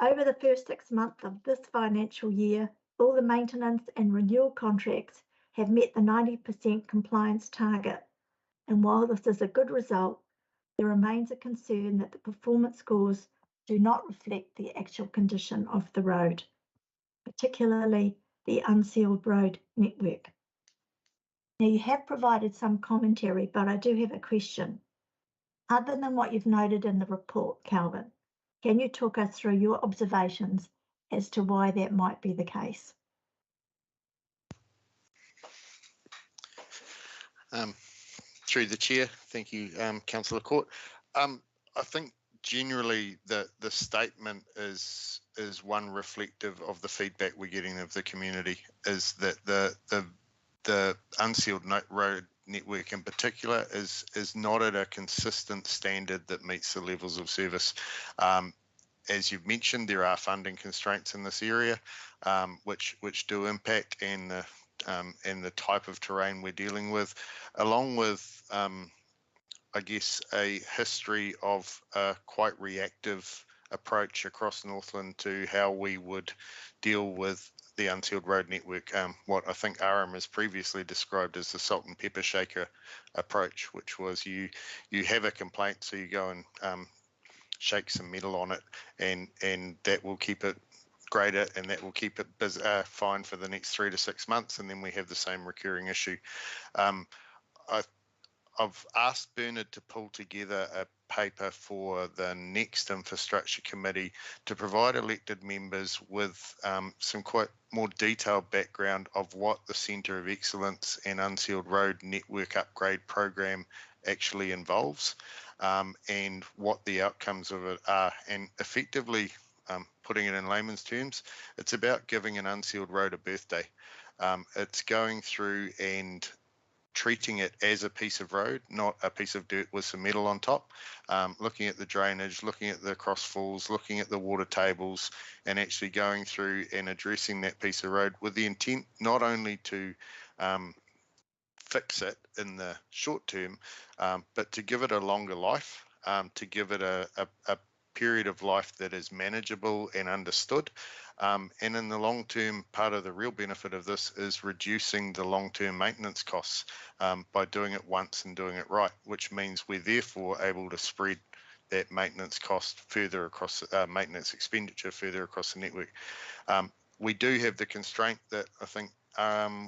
Over the first 6 months of this financial year, all the maintenance and renewal contracts have met the 90% compliance target. And while this is a good result, there remains a concern that the performance scores do not reflect the actual condition of the road, particularly the unsealed road network. Now, you have provided some commentary, but I do have a question. Other than what you've noted in the report, Calvin, can you talk us through your observations as to why that might be the case? Through the chair, thank you, Councillor Court. I think generally the statement is one reflective of the feedback we're getting of the community, is that the unsealed road network in particular is not at a consistent standard that meets the levels of service. As you've mentioned, there are funding constraints in this area, which do impact, and the type of terrain we're dealing with, along with I guess a history of a quite reactive approach across Northland to how we would deal with the unsealed road network, what I think Aram has previously described as the salt and pepper shaker approach, which was you have a complaint, so you go and shake some metal on it, and that will keep it graded, and that will keep it fine for the next 3 to 6 months, and then we have the same recurring issue. I've asked Bernard to pull together a paper for the next infrastructure committee to provide elected members with some quite more detailed background of what the Centre of Excellence and Unsealed Road Network Upgrade Program actually involves, and what the outcomes of it are. And effectively, putting it in layman's terms, it's about giving an unsealed road a birthday. It's going through and treating it as a piece of road, not a piece of dirt with some metal on top, looking at the drainage, looking at the crossfalls, looking at the water tables, and actually going through and addressing that piece of road with the intent not only to fix it in the short term, but to give it a longer life, to give it a period of life that is manageable and understood. And in the long term, part of the real benefit of this is reducing the long-term maintenance costs by doing it once and doing it right, which means we're therefore able to spread that maintenance cost further across, maintenance expenditure further across the network. We do have the constraint that I think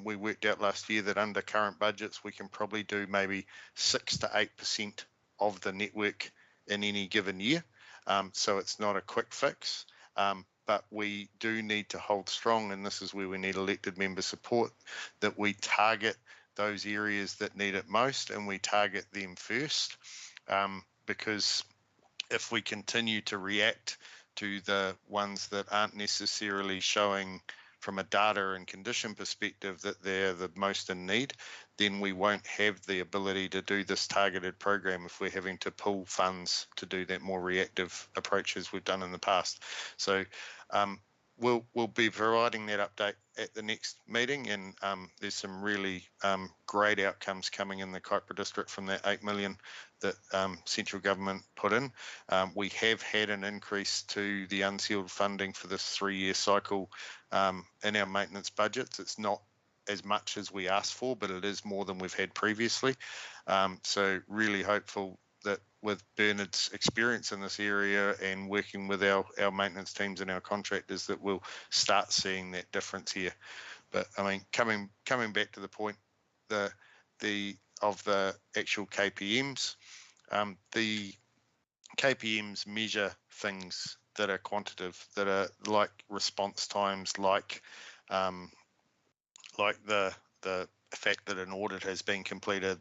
we worked out last year, that under current budgets, we can probably do maybe 6 to 8% of the network in any given year. So it's not a quick fix, but we do need to hold strong, and this is where we need elected member support, that we target those areas that need it most and we target them first, because if we continue to react to the ones that aren't necessarily showing from a data and condition perspective that they're the most in need, then we won't have the ability to do this targeted program if we're having to pull funds to do that more reactive approach as we've done in the past. So we'll be providing that update at the next meeting, and there's some really great outcomes coming in the Kaipara district from that 8 million that central government put in. We have had an increase to the unsealed funding for this 3-year cycle in our maintenance budgets. It's not as much as we asked for, but it is more than we've had previously. So really hopeful that with Bernard's experience in this area and working with our maintenance teams and our contractors, that we'll start seeing that difference here. But I mean, coming back to the point, of the actual KPMs, the KPMs measure things that are quantitative, that are like response times, like the fact that an audit has been completed,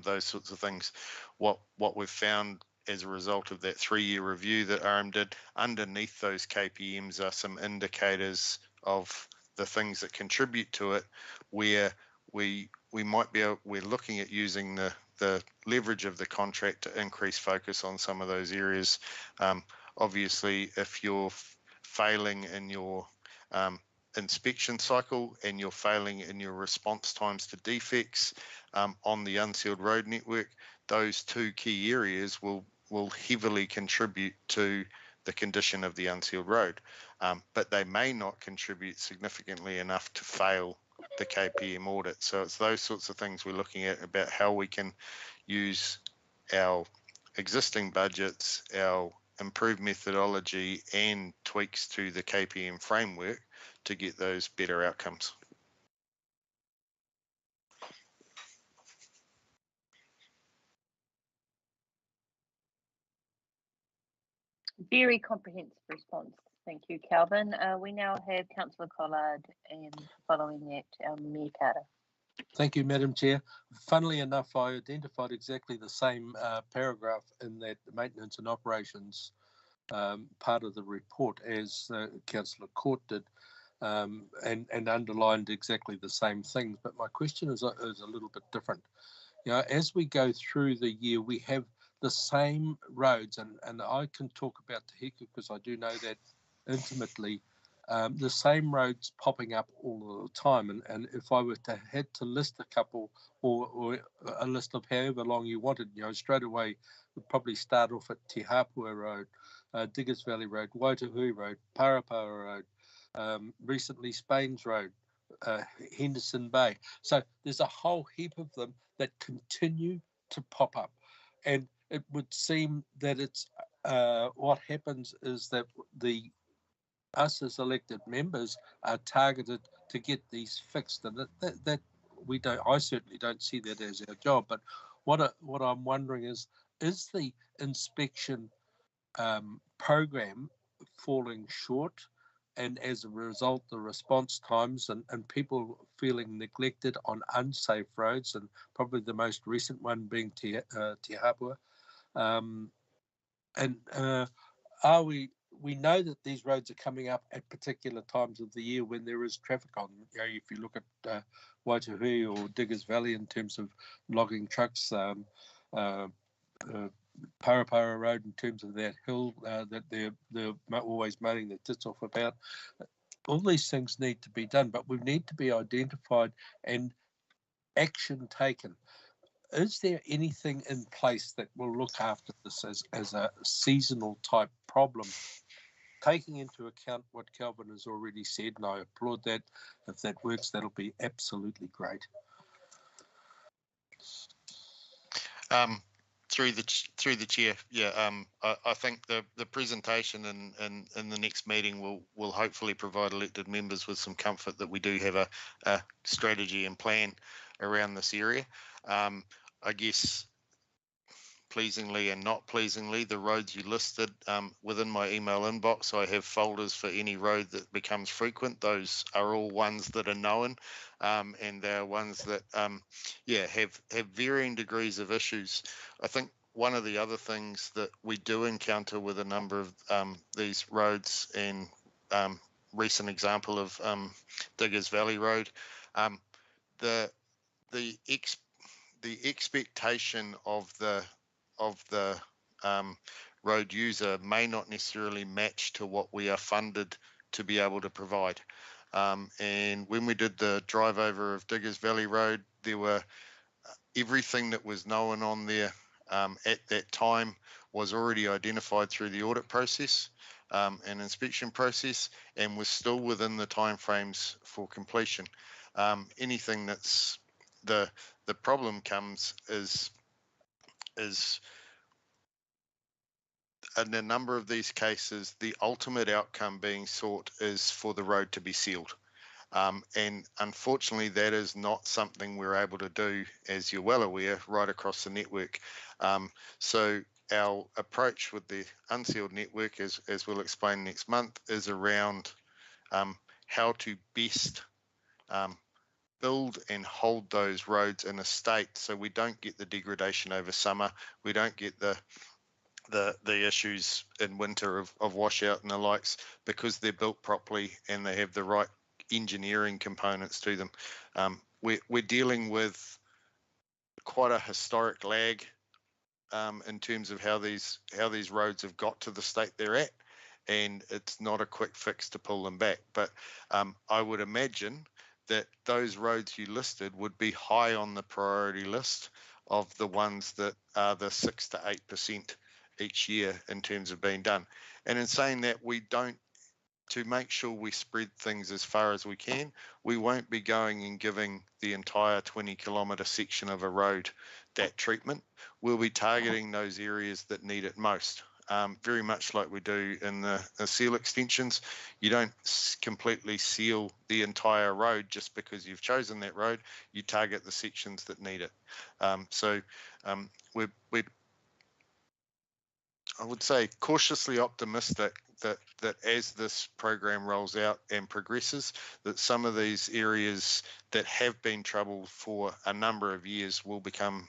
those sorts of things. What we've found as a result of that 3-year review that RM did, underneath those KPMs are some indicators of the things that contribute to it, where we might be we're looking at using the leverage of the contract to increase focus on some of those areas. Obviously, if you're failing in your inspection cycle and you're failing in your response times to defects on the unsealed road network, those 2 key areas will heavily contribute to the condition of the unsealed road, but they may not contribute significantly enough to fail the KPM audit. So it's those sorts of things we're looking at about how we can use our existing budgets, our improved methodology and tweaks to the KPM framework to get those better outcomes. Very comprehensive response. Thank you, Calvin. We now have Councillor Collard, and following that, Mayor Carter. Thank you, Madam Chair. Funnily enough, I identified exactly the same paragraph in that maintenance and operations part of the report as Councillor Court did, and underlined exactly the same things. But my question is a little bit different. You know, as we go through the year, we have the same roads, and I can talk about Te Hiku because I do know that intimately. The same roads popping up all the time, and if I were to had to list a couple or a list of however long you wanted, you know, straight away we'd probably start off at Te Hapua Road, Diggers Valley Road, Waitahui Road, Parapara Road, recently Spain's Road, Henderson Bay. So there's a whole heap of them that continue to pop up, and it would seem that it's what happens is that us as elected members are targeted to get these fixed, and that we don't. I certainly don't see that as our job. But what I'm wondering is the inspection program falling short, and as a result, the response times and people feeling neglected on unsafe roads, and probably the most recent one being Te Hapua. Are we know that these roads are coming up at particular times of the year when there is traffic on them. You know, if you look at Waitahui or Diggers Valley in terms of logging trucks, Parapara Road in terms of that hill that they're always moaning their tits off about. All these things need to be done, but we need to be identified and action taken. Is there anything in place that will look after this as a seasonal type problem, taking into account what Calvin has already said, and I applaud that. If that works, that'll be absolutely great. Through the chair, yeah. I think the presentation in the next meeting will hopefully provide elected members with some comfort that we do have a strategy and plan around this area. I guess pleasingly and not pleasingly, the roads you listed within my email inbox, I have folders for any road that becomes frequent. Those are all ones that are known, and they're ones that have varying degrees of issues. I think one of the other things that we do encounter with a number of these roads, and recent example of Diggers Valley Road, the expectation of the road user may not necessarily match to what we are funded to be able to provide. And when we did the drive over of Diggers Valley Road, there were everything that was known on there at that time was already identified through the audit process and inspection process, and was still within the timeframes for completion. Anything that's the problem comes is in a number of these cases, the ultimate outcome being sought is for the road to be sealed. And unfortunately, that is not something we're able to do, as you're well aware, right across the network. So our approach with the unsealed network, as we'll explain next month, is around how to best build and hold those roads in a state so we don't get the degradation over summer, we don't get the issues in winter of washout and the likes, because they're built properly and they have the right engineering components to them. We're dealing with quite a historic lag in terms of how these roads have got to the state they're at, and it's not a quick fix to pull them back. But I would imagine that those roads you listed would be high on the priority list of the ones that are the 6 to 8% each year in terms of being done. And in saying that, we don't, to make sure we spread things as far as we can, we won't be going and giving the entire 20-kilometre section of a road that treatment. We'll be targeting those areas that need it most. Very much like we do in the seal extensions. You don't completely seal the entire road just because you've chosen that road. You target the sections that need it. We're I would say cautiously optimistic that as this program rolls out and progresses, that some of these areas that have been troubled for a number of years will become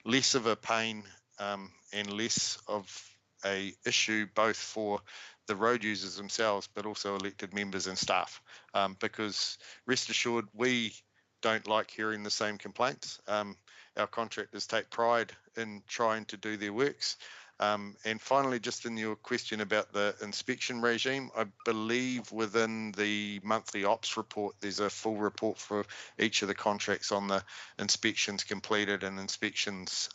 less of a pain and less of a issue, both for the road users themselves, but also elected members and staff. Because rest assured, we don't like hearing the same complaints. Our contractors take pride in trying to do their works. And finally, just in your question about the inspection regime, I believe within the monthly ops report, there's a full report for each of the contracts on the inspections completed and inspections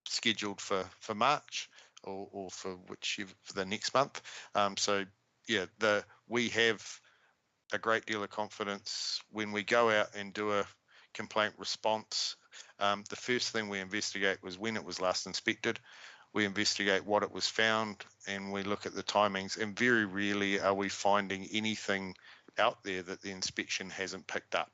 scheduled for March or for the next month. So yeah, we have a great deal of confidence when we go out and do a complaint response. The first thing we investigate was when it was last inspected. We investigate what it was found, and we look at the timings, and very rarely are we finding anything out there that the inspection hasn't picked up.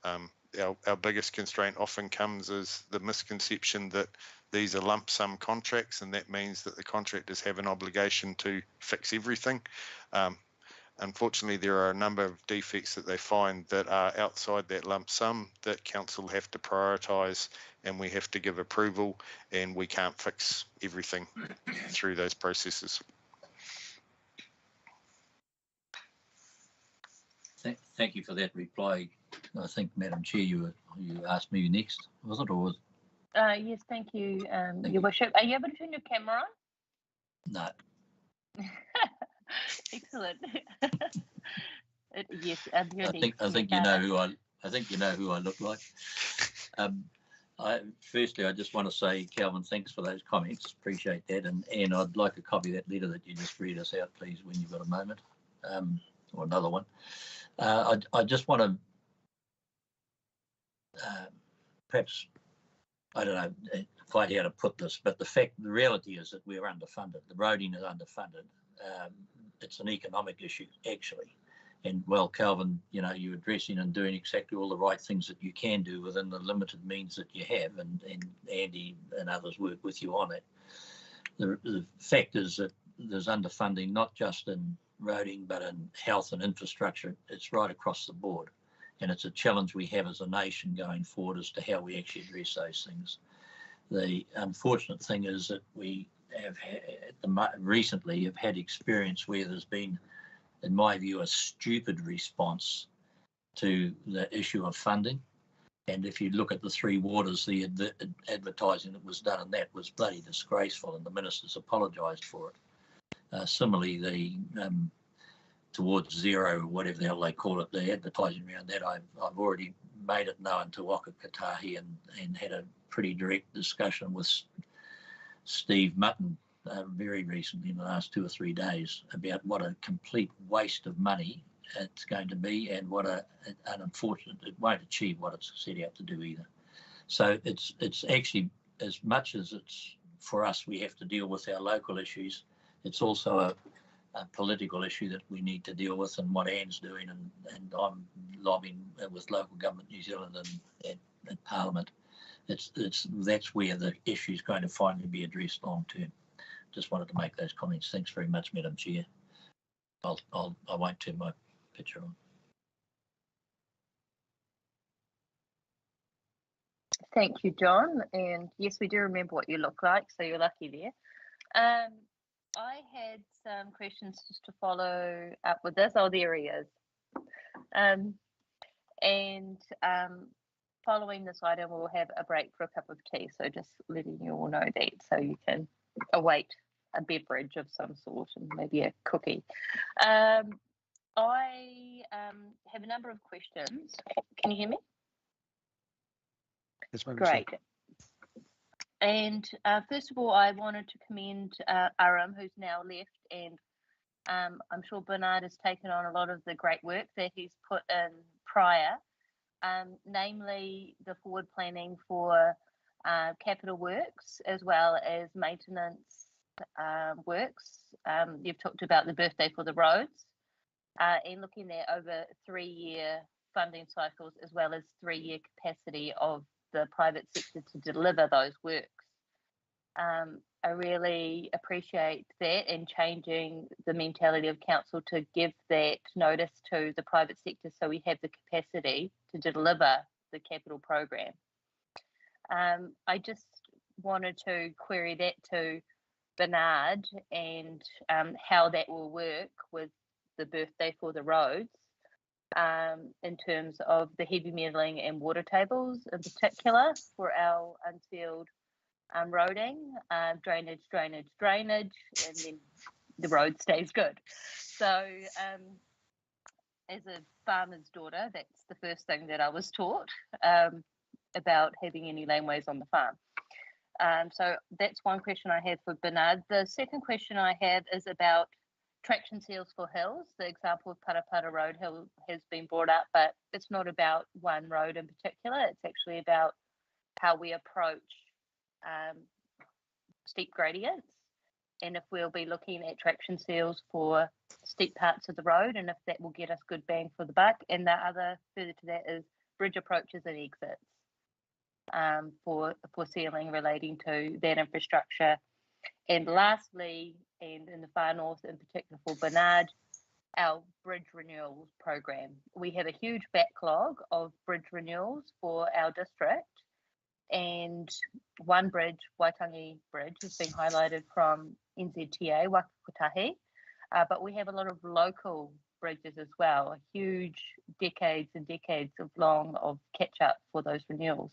Our biggest constraint often comes as the misconception that these are lump sum contracts, and that means that the contractors have an obligation to fix everything. Unfortunately, there are a number of defects that they find that are outside that lump sum that council have to prioritise, and we have to give approval, and we can't fix everything through those processes. Thank you for that reply. I think, Madam Chair, you asked me next, was it, or was? Yes, thank you, Your Worship. Are you able to turn your camera on? No. Excellent. Yes, I think you know who I look like. Firstly, I just want to say, Calvin, thanks for those comments. Appreciate that, and I'd like a copy of that letter that you just read us out, please, when you've got a moment, or another one. I just want to perhaps, I don't know quite how to put this, but the reality is that we're underfunded. The roading is underfunded. It's an economic issue, actually. And well, Calvin, you're addressing and doing exactly all the right things that you can do within the limited means that you have, and Andy and others work with you on it. The fact is that there's underfunding not just in roading, but in health and infrastructure. It's right across the board. and it's a challenge we have as a nation going forward as to how we actually address those things. The unfortunate thing is that we have recently have had experience where there's been, in my view, a stupid response to the issue of funding. And if you look at the Three Waters, the advertising that was done, and that was bloody disgraceful, and the ministers apologised for it. Similarly, the Towards Zero, or whatever the hell they call it, the advertising around that, I've already made it known to Waka Kotahi and had a pretty direct discussion with Steve Mutton very recently in the last 2 or 3 days about what a complete waste of money it's going to be, and what an unfortunate, it won't achieve what it's set out to do either. So it's actually, as much as it's for us, we have to deal with our local issues, it's also a political issue that we need to deal with, and what Anne's doing, and I'm lobbying with local government New Zealand and Parliament. That's where the issue is going to finally be addressed long term. Just wanted to make those comments. Thanks very much, Madam Chair. I won't turn my picture on. Thank you, John. And yes, we do remember what you look like, so you're lucky there. I had some questions just to follow up with this. Oh, there he is. Following this item, we'll have a break for a cup of tea. So just letting you all know that, so you can await a beverage of some sort and maybe a cookie. I have a number of questions. Can you hear me? Yes, ma'am. Great. And first of all, I wanted to commend Aram, who's now left, and I'm sure Bernard has taken on a lot of the great work that he's put in prior, namely the forward planning for capital works as well as maintenance works. You've talked about the birthday for the roads and looking at over 3-year funding cycles as well as 3-year capacity of the private sector to deliver those works. I really appreciate that, and changing the mentality of council to give that notice to the private sector so we have the capacity to deliver the capital program. I just wanted to query that to Bernard and how that will work with the birthday for the roads in terms of the heavy metalling and water tables in particular for our unsealed roading, drainage, and then the road stays good. So as a farmer's daughter, that's the first thing that I was taught about having any laneways on the farm. So that's one question I had for Bernard. The second question I have is about traction seals for hills. The example of Parapara Road Hill has been brought up, but it's not about one road in particular. It's actually about how we approach steep gradients, and if we'll be looking at traction seals for steep parts of the road, and if that will get us good bang for the buck. And the other further to that is bridge approaches and exits for sealing relating to that infrastructure. And lastly, and in the far north in particular for Bernard, our bridge renewals program. We have a huge backlog of bridge renewals for our district, and one bridge, Waitangi Bridge, has been highlighted from NZTA, Waka Kotahi, but we have a lot of local bridges as well, huge decades and decades of long of catch up for those renewals.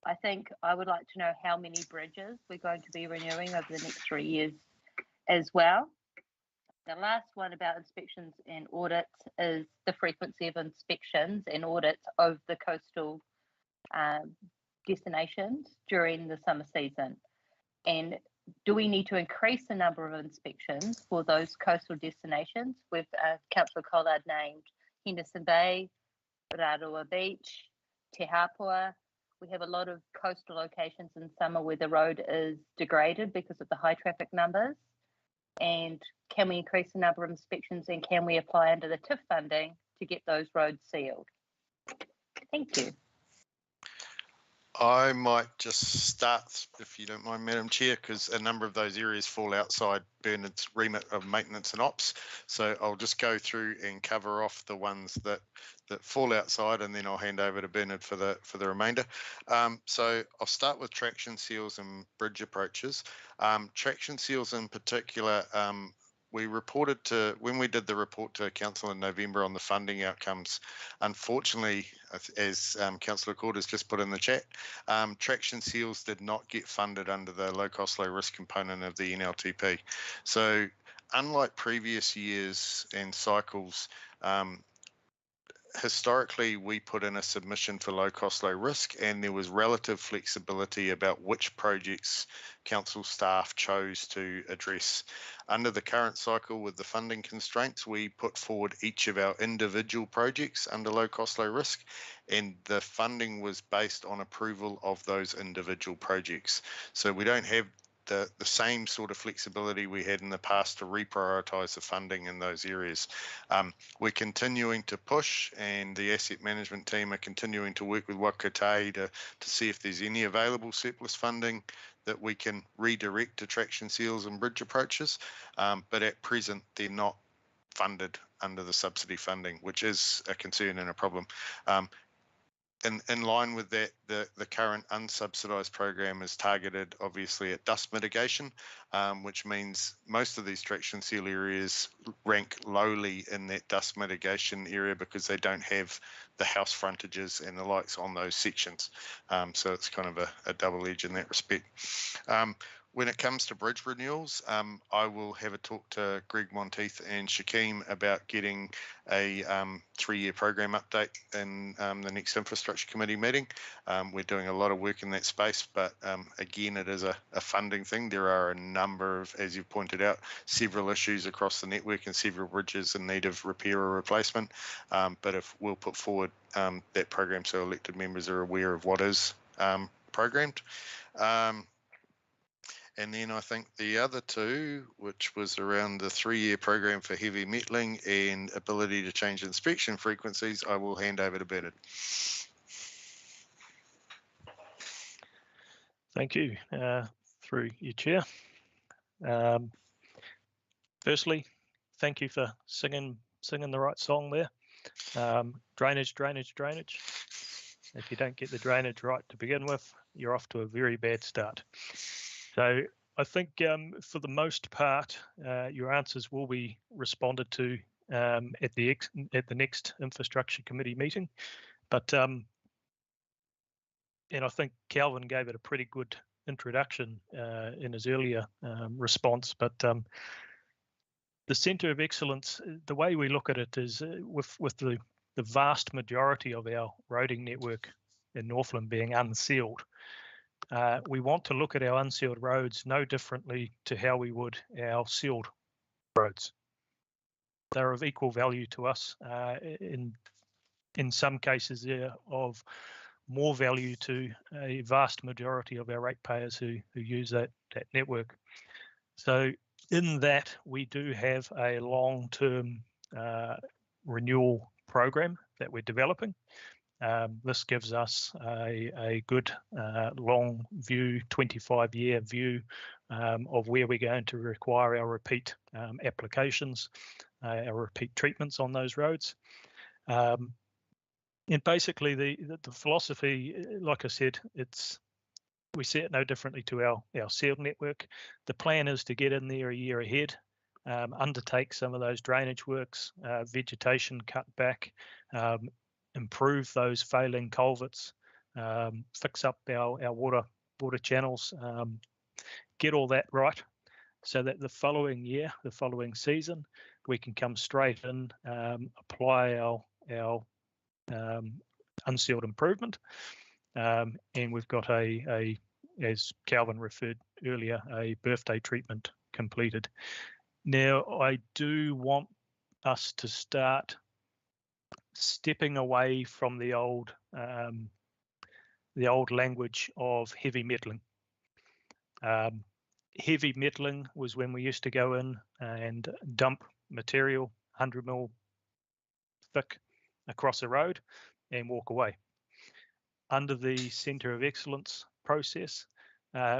I think I would like to know how many bridges we're going to be renewing over the next 3 years as well. The last one about inspections and audits is the frequency of inspections and audits of the coastal destinations during the summer season. And do we need to increase the number of inspections for those coastal destinations? With Councillor Collard named Henderson Bay, Rarua Beach, Te Hapua. We have a lot of coastal locations in summer where the road is degraded because of the high traffic numbers. And can we increase the number of inspections, and can we apply under the TIF funding to get those roads sealed? Thank you. I might just start, if you don't mind, Madam Chair, because a number of those areas fall outside Bernard's remit of maintenance and ops. So I'll just go through and cover off the ones that fall outside, and then I'll hand over to Bernard for the remainder. So I'll start with traction seals and bridge approaches. Traction seals in particular, we reported when we did the report to Council in November on the funding outcomes, unfortunately, as Councillor Cord has just put in the chat, traction seals did not get funded under the low cost, low risk component of the NLTP. So unlike previous years and cycles, historically, we put in a submission for low cost, low risk, and there was relative flexibility about which projects council staff chose to address. Under the current cycle with the funding constraints, we put forward each of our individual projects under low cost, low risk, and the funding was based on approval of those individual projects. So we don't have the same sort of flexibility we had in the past to reprioritise the funding in those areas. We're continuing to push, and the asset management team are continuing to work with Wakatai to see if there's any available surplus funding that we can redirect to traction seals and bridge approaches. But at present, they're not funded under the subsidy funding, which is a concern and a problem. In line with that, the current unsubsidised program is targeted obviously at dust mitigation, which means most of these traction seal areas rank lowly in that dust mitigation area because they don't have the house frontages and the likes on those sections. So it's kind of a double edge in that respect. When it comes to bridge renewals, I will have a talk to Greg Monteith and Shakeem about getting a 3-year program update in the next Infrastructure Committee meeting. We're doing a lot of work in that space, but again, it is a funding thing. There are a number of, as you've pointed out, several issues across the network and several bridges in need of repair or replacement. But if we'll put forward that program so elected members are aware of what is programmed. And then I think the other two, which was around the 3-year program for heavy metalling and ability to change inspection frequencies, I will hand over to Bernard. Thank you. Through you, Chair. Firstly, thank you for singing the right song there. Drainage, drainage, drainage. If you don't get the drainage right to begin with, you're off to a very bad start. So I think for the most part, your answers will be responded to at the next Infrastructure Committee meeting. But and I think Calvin gave it a pretty good introduction in his earlier response. But the Centre of Excellence, the way we look at it is with the vast majority of our roading network in Northland being unsealed. We want to look at our unsealed roads no differently to how we would our sealed roads. They're of equal value to us. In some cases, they're of more value to a vast majority of our ratepayers who use that network. So in that, we do have a long-term renewal program that we're developing. This gives us a good long view, 25-year view of where we're going to require our repeat applications, our repeat treatments on those roads. And basically the philosophy, like I said, we see it no differently to our sealed network. The plan is to get in there a year ahead, undertake some of those drainage works, vegetation cut back, improve those failing culverts, fix up our water channels, get all that right, so that the following year, the following season, we can come straight in, apply our unsealed improvement, and we've got as Calvin referred earlier, a birthday treatment completed. Now, I do want us to start stepping away from the old language of heavy metalling. Heavy metalling was when we used to go in and dump material 100 mil thick across a road and walk away. under the Centre of Excellence process,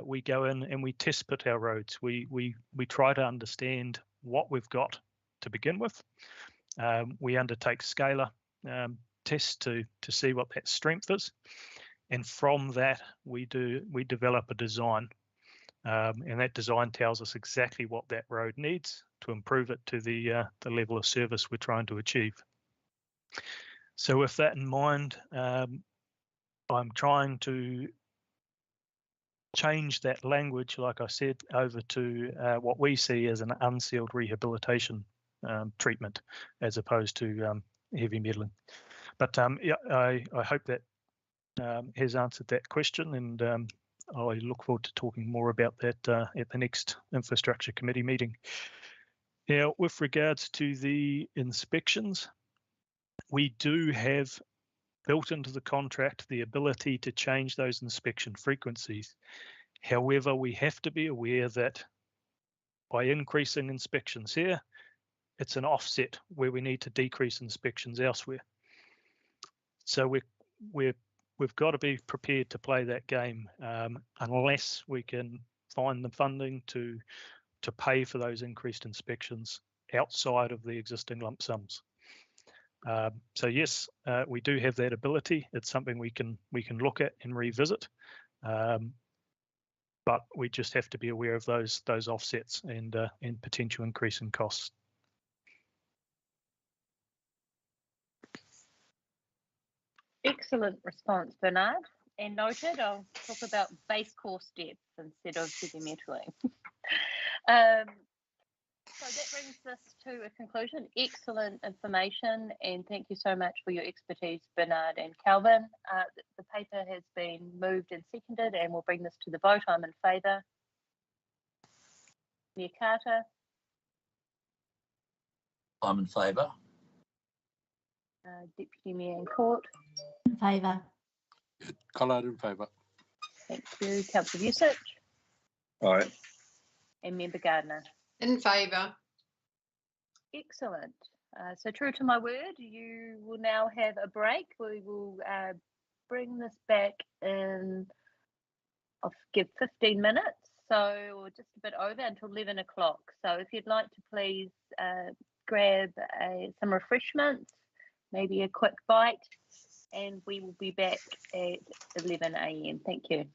we go in and we test pit our roads. We try to understand what we've got to begin with. We undertake scalar tests to see what that strength is, and from that we develop a design, and that design tells us exactly what that road needs to improve it to the level of service we're trying to achieve. So with that in mind, I'm trying to change that language, like I said, over to what we see as an unsealed rehabilitation treatment, as opposed to heavy metalling. But yeah, I hope that has answered that question, and I look forward to talking more about that at the next Infrastructure Committee meeting. Now, with regards to the inspections, we do have built into the contract the ability to change those inspection frequencies. However, we have to be aware that by increasing inspections here, it's an offset where we need to decrease inspections elsewhere. So we've got to be prepared to play that game unless we can find the funding to pay for those increased inspections outside of the existing lump sums. So yes, we do have that ability. It's something we can look at and revisit, but we just have to be aware of those offsets and potential increase in costs. Excellent response, Bernard. And noted, I'll talk about base course depth instead of heavy metalling. So that brings us to a conclusion. Excellent information, and thank you so much for your expertise, Bernard and Calvin. The paper has been moved and seconded, and we'll bring this to the vote. I'm in favour. Mayor Carter? I'm in favour. Deputy Mayor in Court? In favour. Collard in favour. Thank you. Councillor Vucic? Aye. And Member Gardner? In favour. Excellent. So true to my word, you will now have a break. We will bring this back in, I'll give 15 minutes, so just a bit over until 11 o'clock. So if you'd like to please grab some refreshments, maybe a quick bite, and we will be back at 11 a.m. Thank you.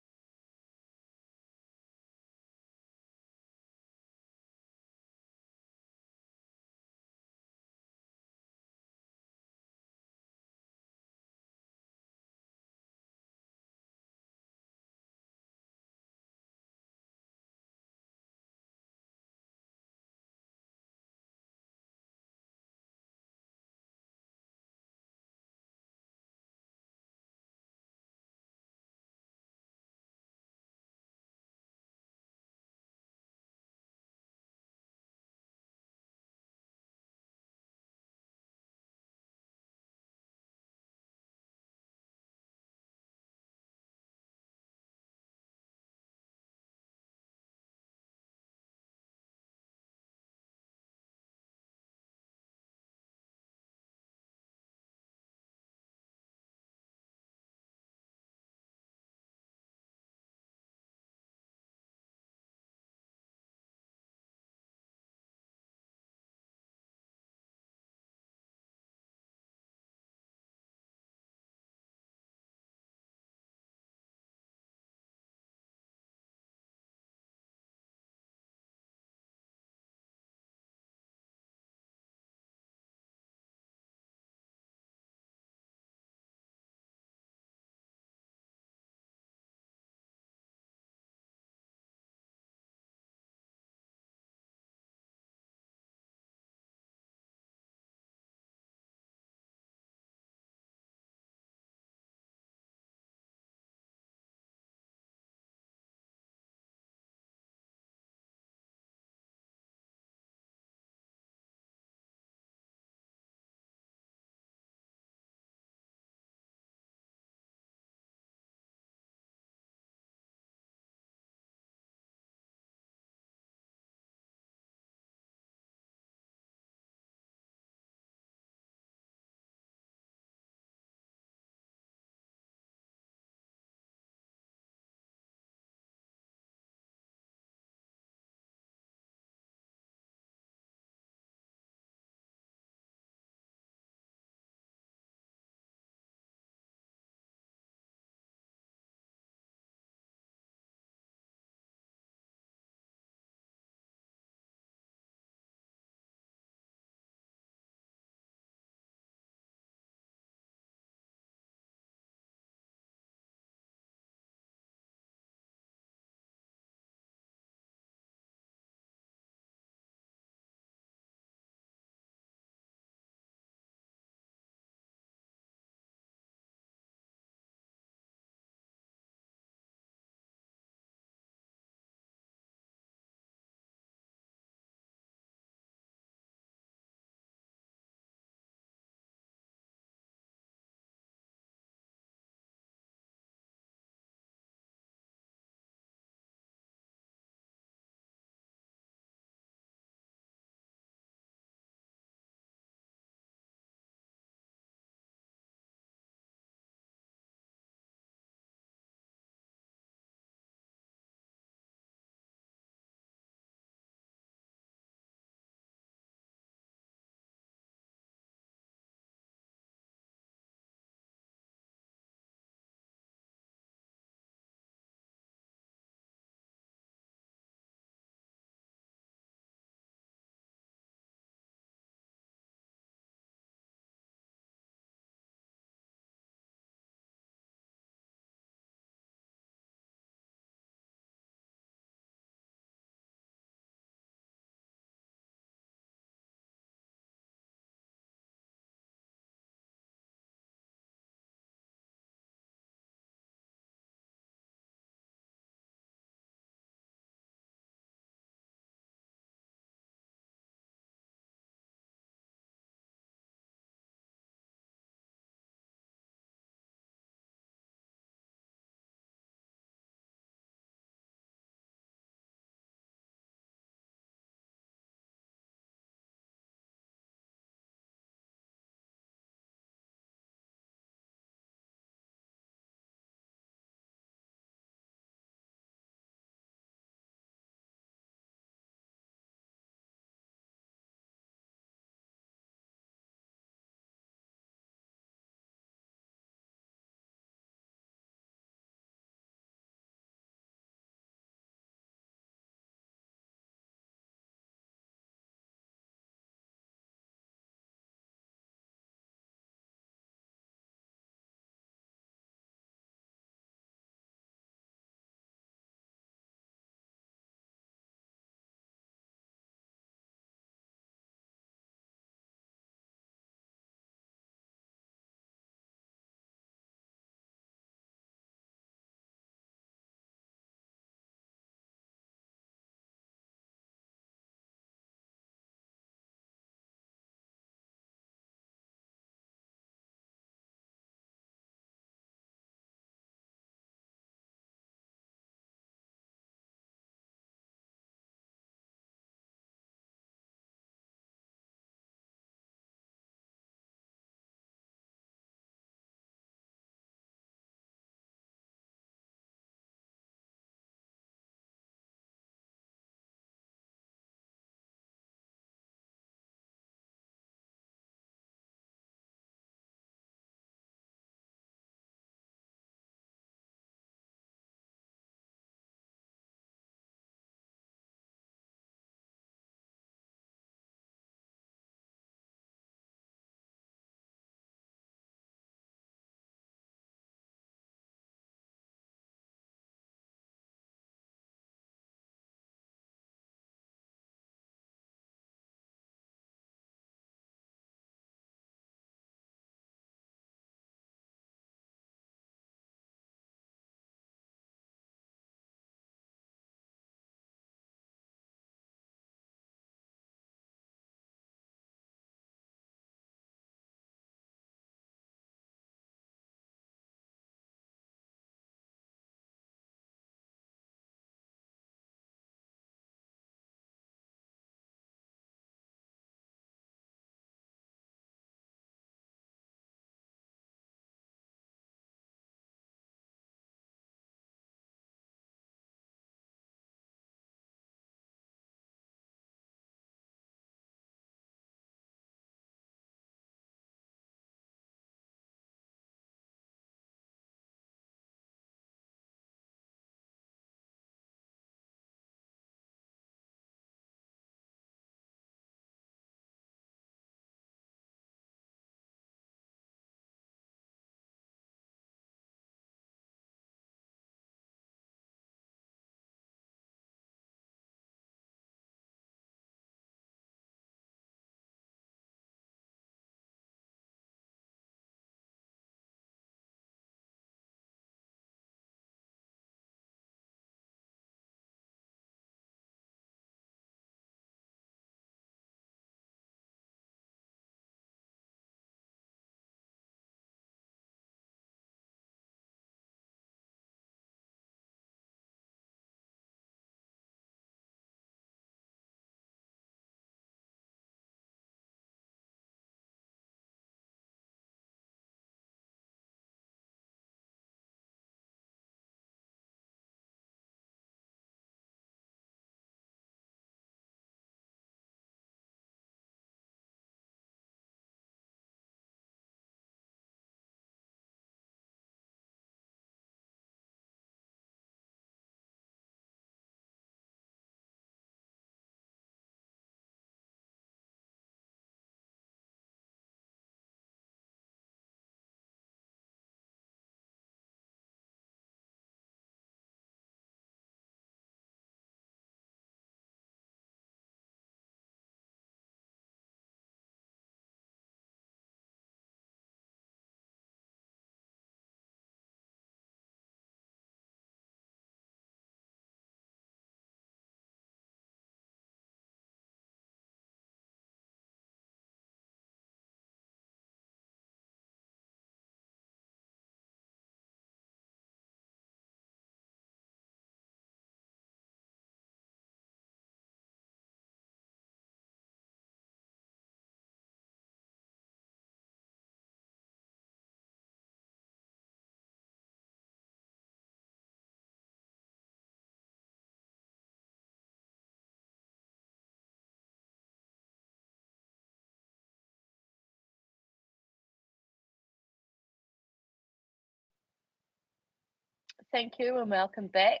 thank you and welcome back.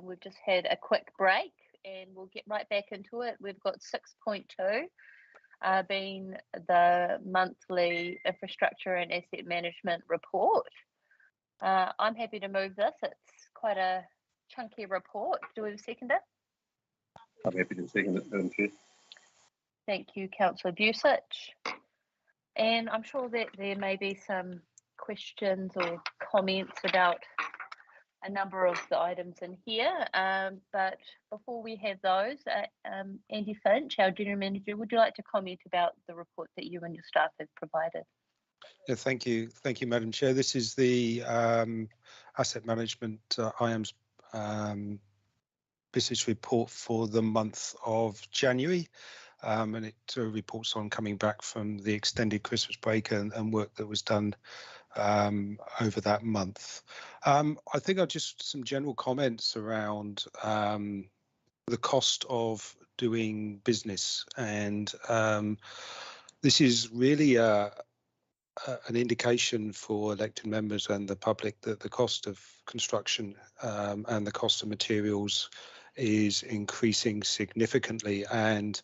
We've just had a quick break and we'll get right back into it. We've got 6.2 being the monthly infrastructure and asset management report. I'm happy to move this. It's quite a chunky report. Do we have a seconder? I'm happy to second it, Madam Chair. Thank you, Councillor Busich. And I'm sure that there may be some questions or comments about a number of the items in here. But before we have those, Andy Finch, our General Manager, would you like to comment about the report that you and your staff have provided? Yeah, thank you, Madam Chair. This is the asset management IAMS business report for the month of January, and it reports on coming back from the extended Christmas break and work that was done over that month. I think I'll just some general comments around the cost of doing business, and this is really an indication for elected members and the public that the cost of construction and the cost of materials is increasing significantly, and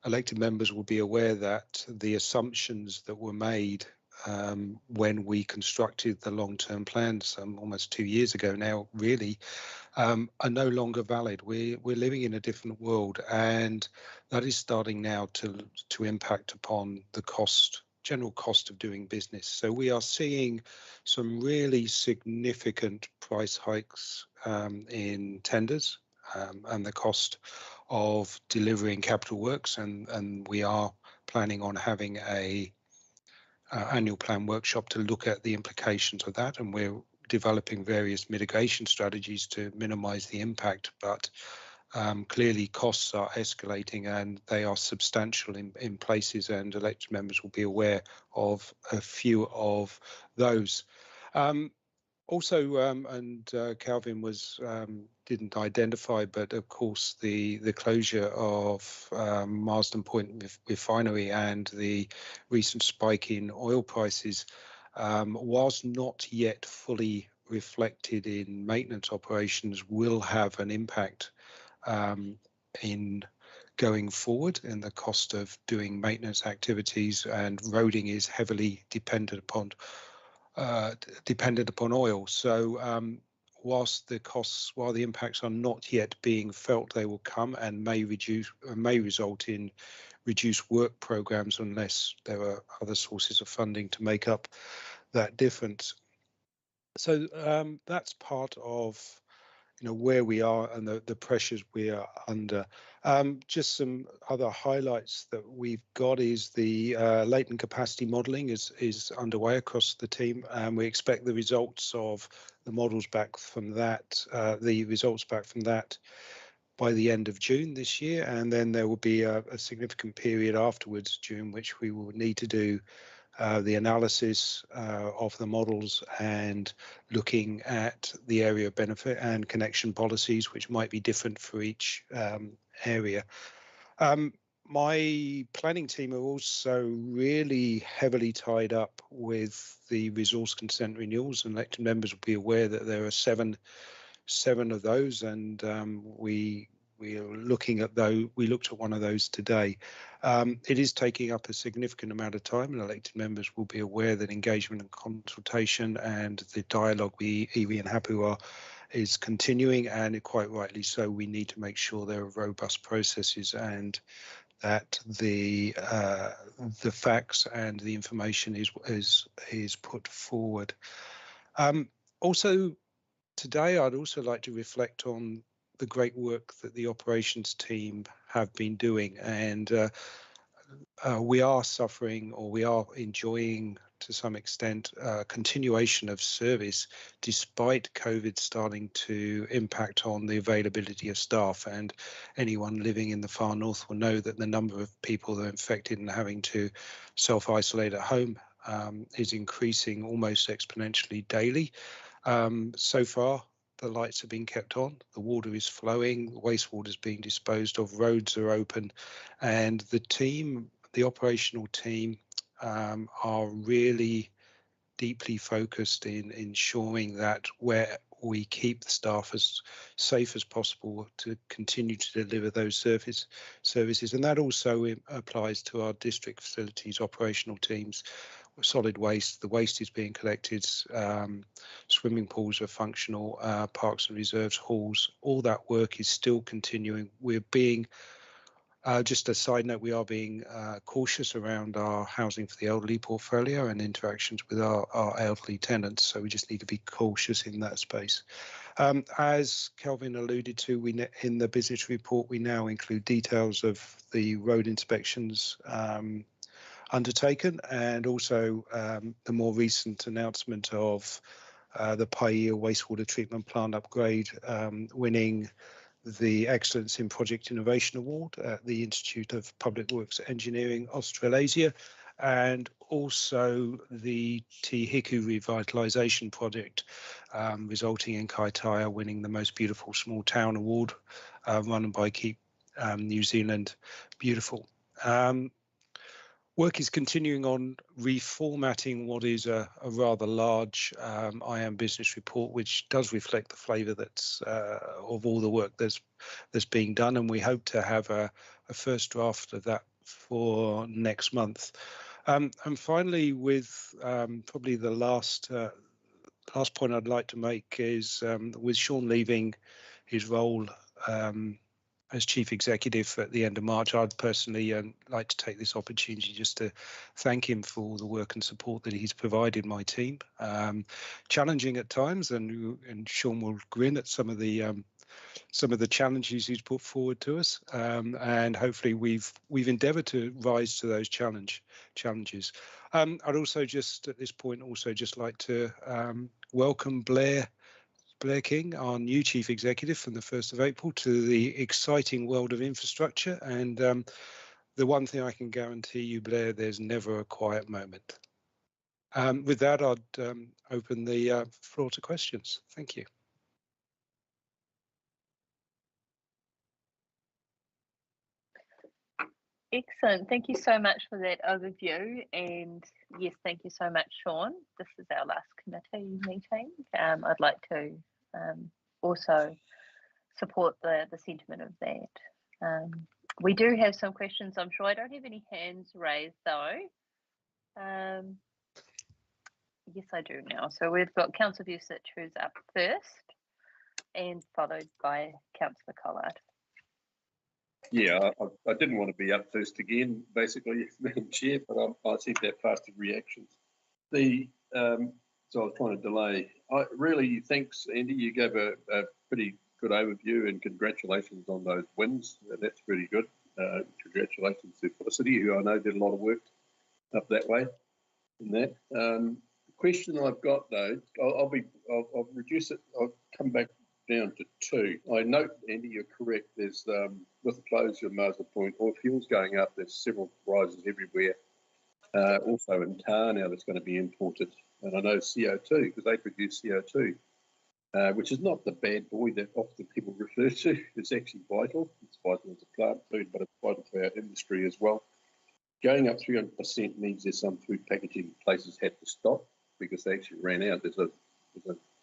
elected members will be aware that the assumptions that were made when we constructed the long-term plans almost 2 years ago now really are no longer valid. We're living in a different world, and that is starting now to impact upon the general cost of doing business. So we are seeing some really significant price hikes in tenders and the cost of delivering capital works, and we are planning on having a annual plan workshop to look at the implications of that, and we're developing various mitigation strategies to minimize the impact, but clearly costs are escalating and they are substantial in places, and elected members will be aware of a few of those. Also, and Calvin didn't identify, but of course the closure of Marsden Point refinery and the recent spike in oil prices was not yet fully reflected in maintenance operations will have an impact in going forward in the cost of doing maintenance activities, and roading is heavily dependent upon oil. So whilst the impacts are not yet being felt, they will come and may result in reduced work programs unless there are other sources of funding to make up that difference. So that's part of where we are and the pressures we are under. Just some other highlights that we've got is the latent capacity modelling is underway across the team, and we expect the results of the models back from that, by the end of June this year, and then there will be a significant period afterwards during which we will need to do the analysis of the models and looking at the area of benefit and connection policies, which might be different for each area. My planning team are also really heavily tied up with the resource consent renewals, and elected members will be aware that there are seven of those, and we are looking at those. We looked at one of those today. It is taking up a significant amount of time, and elected members will be aware that engagement and consultation and the dialogue with iwi and Hapu is continuing, and quite rightly so. We need to make sure there are robust processes and that the facts and the information is put forward. Also, today, I'd also like to reflect on the great work that the operations team have been doing, and we are suffering, or we are enjoying to some extent, continuation of service despite COVID starting to impact on the availability of staff. And anyone living in the far north will know that the number of people that are infected and having to self-isolate at home is increasing almost exponentially daily. So far, the lights have been kept on, the water is flowing, the wastewater is being disposed of, roads are open, and the operational team are really deeply focused in ensuring that we keep the staff as safe as possible to continue to deliver those services. And that also applies to our district facilities operational teams. Solid waste, the waste is being collected, swimming pools are functional, parks and reserves, halls, all that work is still continuing. We're being, just a side note, we are being cautious around our housing for the elderly portfolio and interactions with our elderly tenants, so we just need to be cautious in that space. As Kelvin alluded to, in the business report, we now include details of the road inspections undertaken, and also the more recent announcement of the Paia wastewater treatment plant upgrade winning the Excellence in Project Innovation Award at the Institute of Public Works Engineering Australasia, and also the Te Hiku Revitalisation Project, resulting in Kaitaia winning the Most Beautiful Small Town Award, run by Keep New Zealand Beautiful. Work is continuing on reformatting what is a rather large IAM business report, which does reflect the flavour that's of all the work that's being done, and we hope to have a first draft of that for next month. And finally, with probably the last point I'd like to make is with Sean leaving his role as Chief Executive at the end of March, I'd personally like to take this opportunity just to thank him for all the work and support that he's provided my team. Challenging at times, and Sean will grin at some of the challenges he's put forward to us, and hopefully we've endeavoured to rise to those challenges. I'd also just at this point just like to welcome Blair King, our new Chief Executive from the 1st of April, to the exciting world of infrastructure. And the one thing I can guarantee you, Blair, there's never a quiet moment. With that, I'd open the floor to questions. Thank you. Excellent. Thank you so much for that overview. And yes, thank you so much, Sean. This is our last committee meeting. I'd like to also support the sentiment of that. We do have some questions. I'm sure I don't have any hands raised though. Yes, I do now. So we've got Councillor Vucic who's up first, and followed by Councillor Collard. Yeah, I didn't want to be up first again, basically, Madam Chair, but I seem to have faster reactions. So I was trying to delay. Really, thanks, Andy. You gave a pretty good overview, and congratulations on those wins. That's pretty good. Congratulations to Felicity, who I know did a lot of work up that way. In that the question I've got though, I'll reduce it. I'll come back down to two. I note, Andy, you're correct. There's with the closure of Marsden Point, oil fuels going up. There's several rises everywhere. Also in tar now that's going to be imported, and I know CO2 because they produce CO2, which is not the bad boy that often people refer to. It's actually vital. It's vital as a plant food, but it's vital for our industry as well. Going up 300% means there's some food packaging places had to stop because they actually ran out. There's a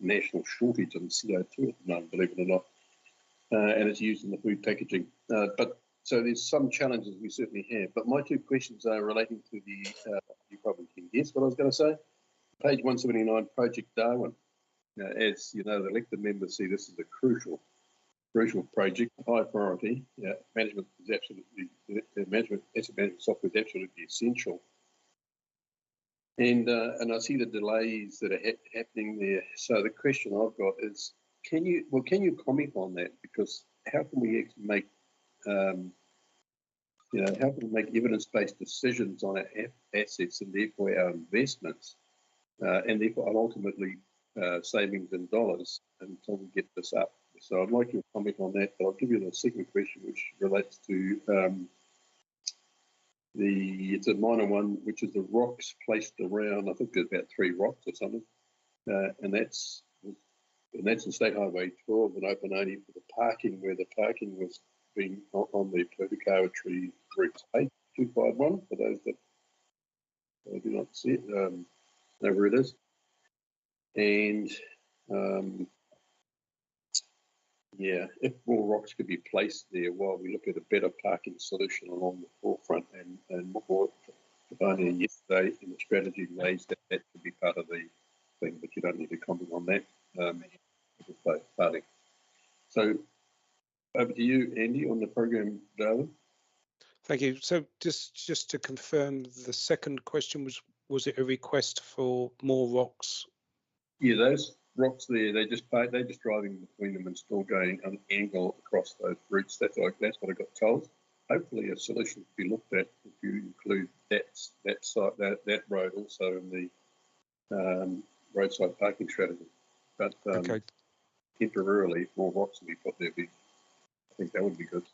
national shortage on CO2 at the moment, believe it or not, and it's used in the food packaging. But so there's some challenges we certainly have. But my two questions are relating to the, you probably can guess what I was going to say. Page 179, Project Darwin. As you know, the elected members see this as a crucial project, high priority. Management is absolutely, asset management software is absolutely essential. And I see the delays that are happening there. So the question I've got is, can you comment on that? Because how can we actually make, how can we make evidence-based decisions on our assets and therefore our investments, and therefore ultimately savings in dollars until we get this up? So I'd like your comment on that, but I'll give you the second question, which relates to it's a minor one, which is the rocks placed around. I think there's about 3 rocks or something, and that's in State Highway 12 and open only for the parking, where the parking was being on the Pukawa Tree Route 8251. For those that do not see it, know where it is, and Yeah, if more rocks could be placed there while we look at a better parking solution along the forefront, and more, only yesterday in the strategy lays that could be part of the thing, but you don't need to comment on that. Starting. So over to you, Andy, on the program, Darwin. Thank you. So just to confirm, the second question was it a request for more rocks? Yeah, those rocks there, they're just driving between them and still going an angle across those routes. That's what I got told. Hopefully, a solution could be looked at if you include that site, that road also in the roadside parking strategy. But Okay. temporarily, if more rocks will be put there, I think that would be good.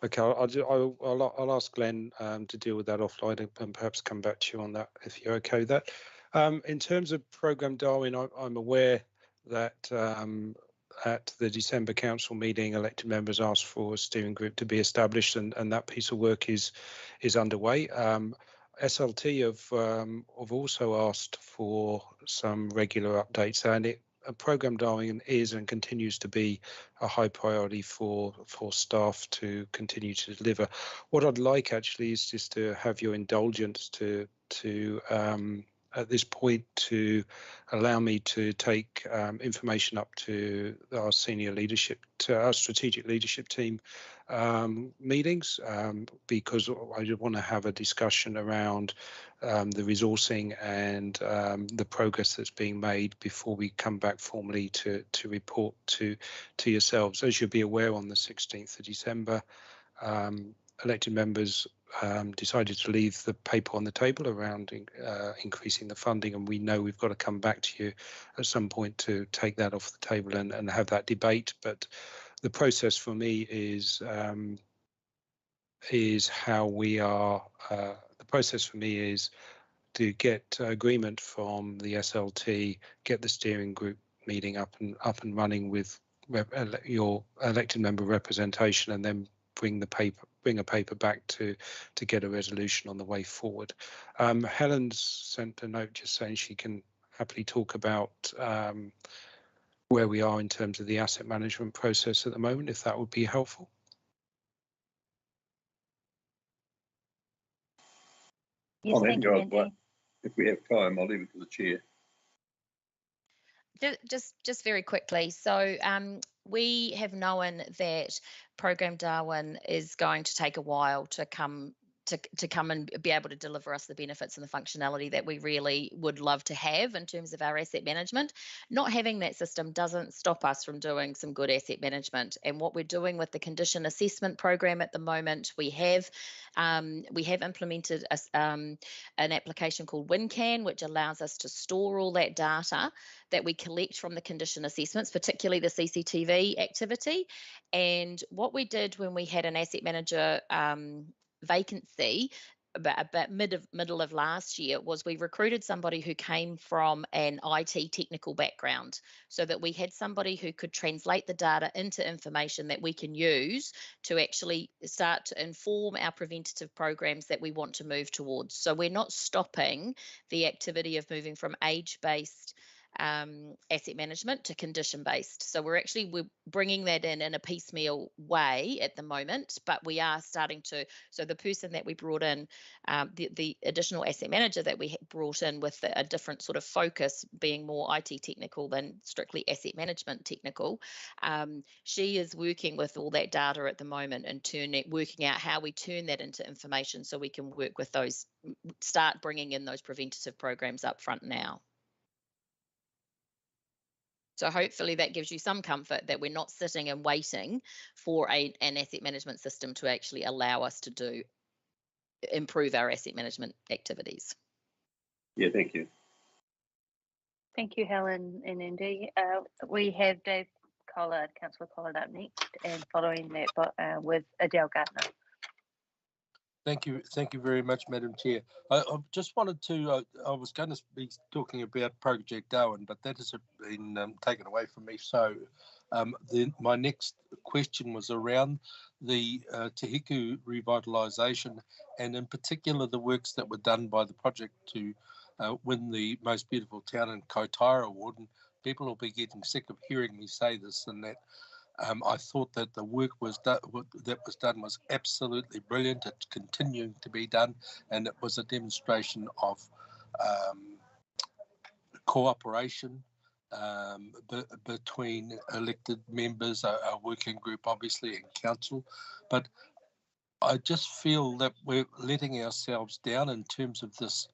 Okay, I'll ask Glenn to deal with that offline and perhaps come back to you on that if you're okay with that. In terms of Programme Darwin, I'm aware that at the December council meeting, elected members asked for a steering group to be established, and that piece of work is underway. SLT have also asked for some regular updates, and Programme Darwin is and continues to be a high priority for staff to continue to deliver. What I'd like actually is just to have your indulgence to at this point to allow me to take information up to our senior leadership, to our strategic leadership team meetings, because I want to have a discussion around the resourcing and the progress that's being made before we come back formally to report to yourselves. As you'll be aware, on the 16th of December, elected members decided to leave the paper on the table around increasing the funding, and we know we've got to come back to you at some point to take that off the table and have that debate. But the process for me is how we are. The process for me is to get agreement from the SLT, get the steering group meeting up and running with your elected member representation, and then bring a paper back to get a resolution on the way forward. Helen's sent a note just saying she can happily talk about where we are in terms of the asset management process at the moment, if that would be helpful. Yes, thank you, Andy. If we have time, I'll leave it to the chair. Just very quickly. So we have known that Programme Darwin is going to take a while to come and be able to deliver us the benefits and the functionality that we really would love to have in terms of our asset management. Not having that system doesn't stop us from doing some good asset management. And what we're doing with the condition assessment program at the moment, we have implemented an application called WinCan, which allows us to store all that data that we collect from the condition assessments, particularly the CCTV activity. And what we did when we had an asset manager vacancy about middle of last year was we recruited somebody who came from an IT technical background, so that we had somebody who could translate the data into information that we can use to actually start to inform our preventative programs that we want to move towards. So we're not stopping the activity of moving from age-based asset management to condition-based. So we're bringing that in a piecemeal way at the moment, but we are starting to. So the person that we brought in, the additional asset manager that we brought in with a different sort of focus, being more IT technical than strictly asset management technical, she is working with all that data at the moment and working out how we turn that into information so we can work with those, start bringing in those preventative programs up front now. So hopefully that gives you some comfort that we're not sitting and waiting for an asset management system to actually allow us to improve our asset management activities. Yeah, thank you. Thank you, Helen and Andy. We have Dave Collard, Councillor Collard, up next, and following that with Adele Gardner. Thank you very much, Madam Chair. I just wanted to, I was going to be talking about Project Darwin, but that has been taken away from me. So my next question was around the Te Hiku revitalisation, and in particular the works that were done by the project to win the Most Beautiful Town in Kaitaia Award. And people will be getting sick of hearing me say this, and that I thought that the work that was done was absolutely brilliant. It's continuing to be done, and it was a demonstration of cooperation between elected members, a working group, obviously, and council. But I just feel that we're letting ourselves down in terms of this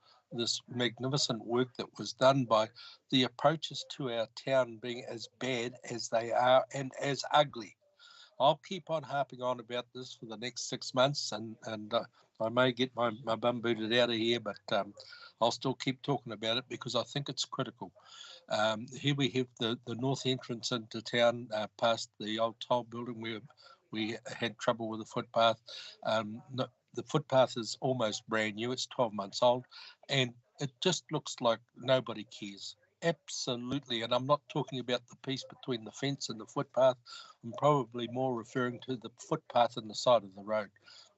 magnificent work that was done by the approaches to our town being as bad as they are and as ugly. I'll keep on harping on about this for the next 6 months, and I may get my bum booted out of here, but I'll still keep talking about it because I think it's critical. Here we have the north entrance into town past the old toll building where we had trouble with the footpath. The footpath is almost brand new. It's 12 months old, and it just looks like nobody cares. Absolutely. And I'm not talking about the piece between the fence and the footpath. I'm probably more referring to the footpath on the side of the road.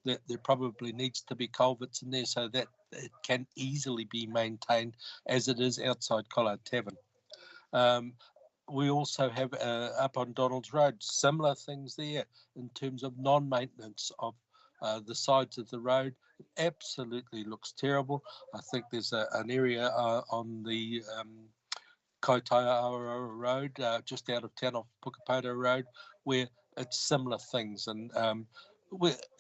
There probably needs to be culverts in there so that it can easily be maintained as it is outside Collard Tavern. We also have up on Donald's Road, similar things there in terms of non-maintenance of the sides of the road. It absolutely looks terrible. I think there's an area on the Kaitaia Road, just out of town off Pukapoto Road, where it's similar things. And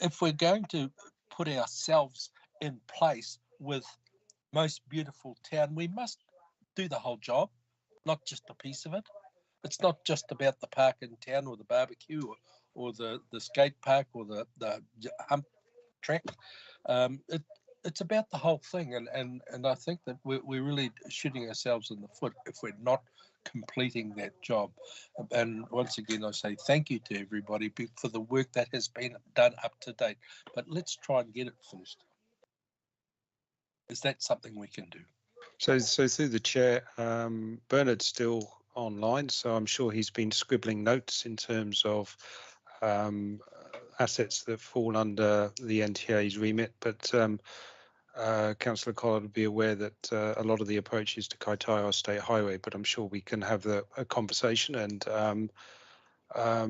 if we're going to put ourselves in place with most beautiful town, we must do the whole job, not just a piece of it. It's not just about the park in town or the barbecue or the skate park or the hump track. It's about the whole thing, and I think that we're really shooting ourselves in the foot if we're not completing that job. And once again, I say thank you to everybody for the work that has been done up to date. But let's try and get it finished. Is that something we can do? So through the chair, Bernard's still online, so I'm sure he's been scribbling notes in terms of assets that fall under the NTA's remit. But Councillor Collard would be aware that a lot of the approaches to Kaitaia are state highway, but I'm sure we can have a conversation. And I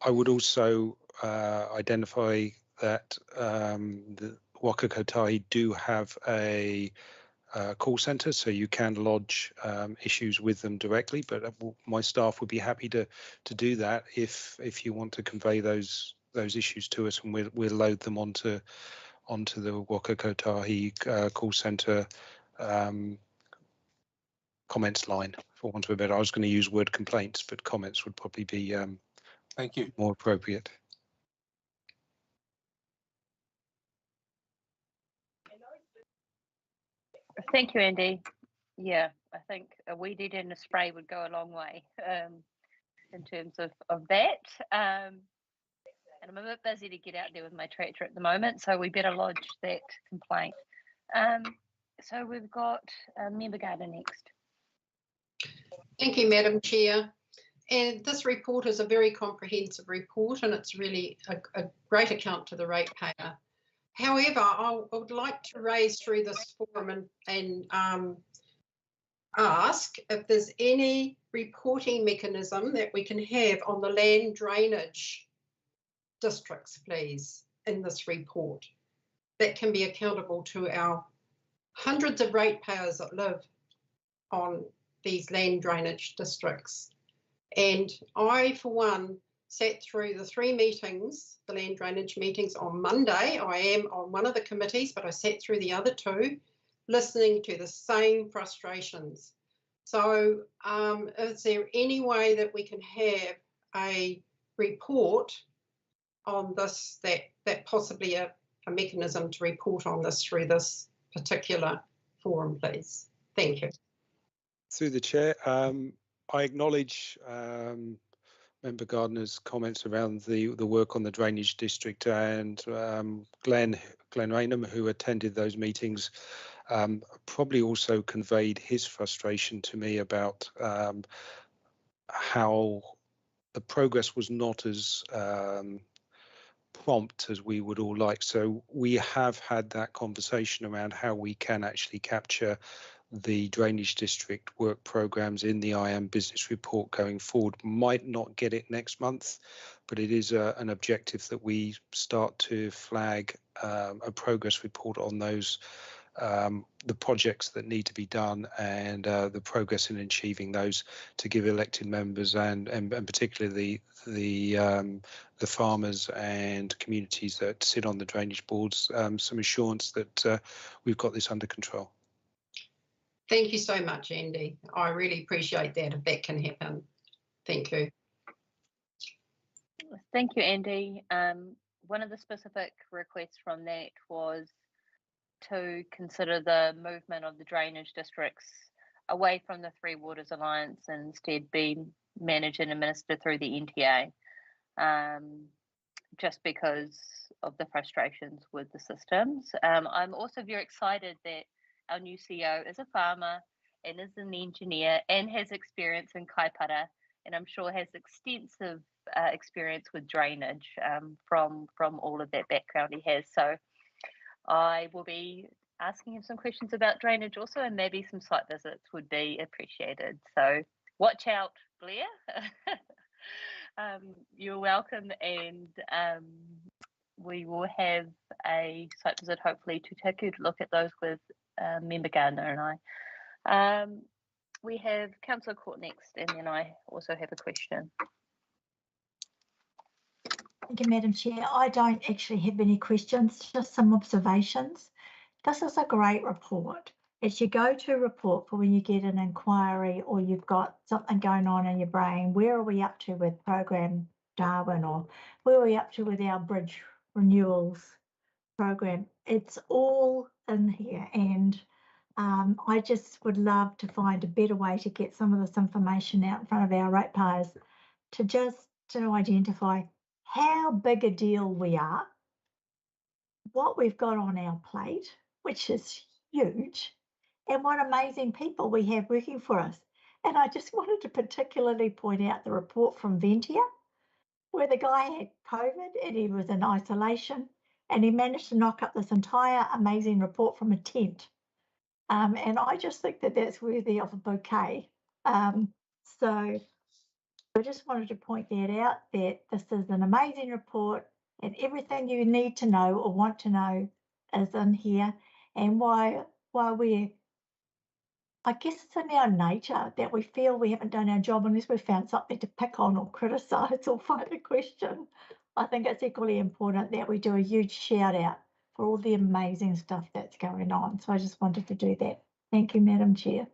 would also identify that the Waka Kotahi do have a call centre, so you can lodge issues with them directly. But my staff would be happy to do that if you want to convey those issues to us, and we'll load them onto the Waka Kotahi call centre comments line, for want of a better. I was going to use word complaints, but comments would probably be thank you, more appropriate. Thank you, Andy. Yeah, I think a weed eater and a spray would go a long way in terms of that. And I'm a bit busy to get out there with my tractor at the moment, so we better lodge that complaint. So we've got Member Gardner next. Thank you, Madam Chair. And this report is a very comprehensive report, and it's really a great account to the ratepayer. However, I would like to raise through this forum and ask if there's any reporting mechanism that we can have on the land drainage districts, please, in this report that can be accountable to our hundreds of ratepayers that live on these land drainage districts. And I, for one, sat through the 3 meetings, the land drainage meetings on Monday. I am on one of the committees, but I sat through the other 2, listening to the same frustrations. So is there any way that we can have a report on this, that possibly a mechanism to report on this through this particular forum, please? Thank you. Through the chair, I acknowledge Member Gardner's comments around the work on the drainage district, and Glenn Raynham, who attended those meetings, probably also conveyed his frustration to me about how the progress was not as prompt as we would all like. So we have had that conversation around how we can actually capture the drainage district work programs in the IAM business report going forward. Might not get it next month, but it is an objective that we start to flag a progress report on those, the projects that need to be done and the progress in achieving those, to give elected members and particularly the farmers and communities that sit on the drainage boards some assurance that we've got this under control. Thank you so much, Andy. I really appreciate that if that can happen. Thank you. Thank you, Andy. One of the specific requests from that was to consider the movement of the drainage districts away from the Three Waters Alliance and instead be managed and administered through the NTA, just because of the frustrations with the systems. I'm also very excited that our new CEO is a farmer and is an engineer and has experience in kaipara, and I'm sure has extensive experience with drainage from all of that background he has. So I will be asking him some questions about drainage also, and maybe some site visits would be appreciated. So watch out, Blair. You're welcome, and we will have a site visit hopefully to take a look at those with Member Gardner and I. We have Councillor Court next, and then I also have a question. Thank you, Madam Chair. I don't actually have any questions, just some observations. This is a great report. It's your go-to report for when you get an inquiry or you've got something going on in your brain. Where are we up to with Program Darwin, or where are we up to with our bridge renewals program? It's all in here, and I just would love to find a better way to get some of this information out in front of our ratepayers to identify how big a deal we are, what we've got on our plate, which is huge, and what amazing people we have working for us. And I just wanted to particularly point out the report from Ventia, where the guy had COVID and he was in isolation, and he managed to knock up this entire amazing report from a tent. And I just think that that's worthy of a bouquet. So I just wanted to point that out, that this is an amazing report, and everything you need to know or want to know is in here. And why we're, I guess it's in our nature that we feel we haven't done our job unless we've found something to pick on or criticise or find a question. I think it's equally important that we do a huge shout out for all the amazing stuff that's going on. So I just wanted to do that. Thank you, Madam Chair.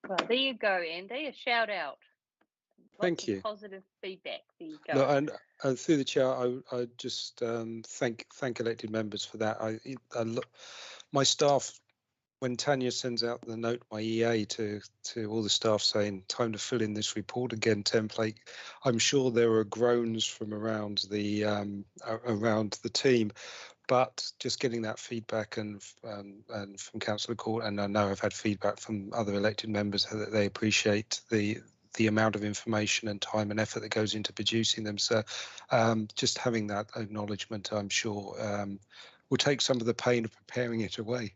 Well, there you go, Andy, a shout out. Thank you. Positive feedback. There you go. No, and through the chair, I just thank elected members for that. My staff, when Tanya sends out the note by EA to all the staff saying time to fill in this report again template, I'm sure there are groans from around the team. But just getting that feedback and from Councillor Court, and I know I've had feedback from other elected members that they appreciate the amount of information and time and effort that goes into producing them. So just having that acknowledgement, I'm sure, will take some of the pain of preparing it away.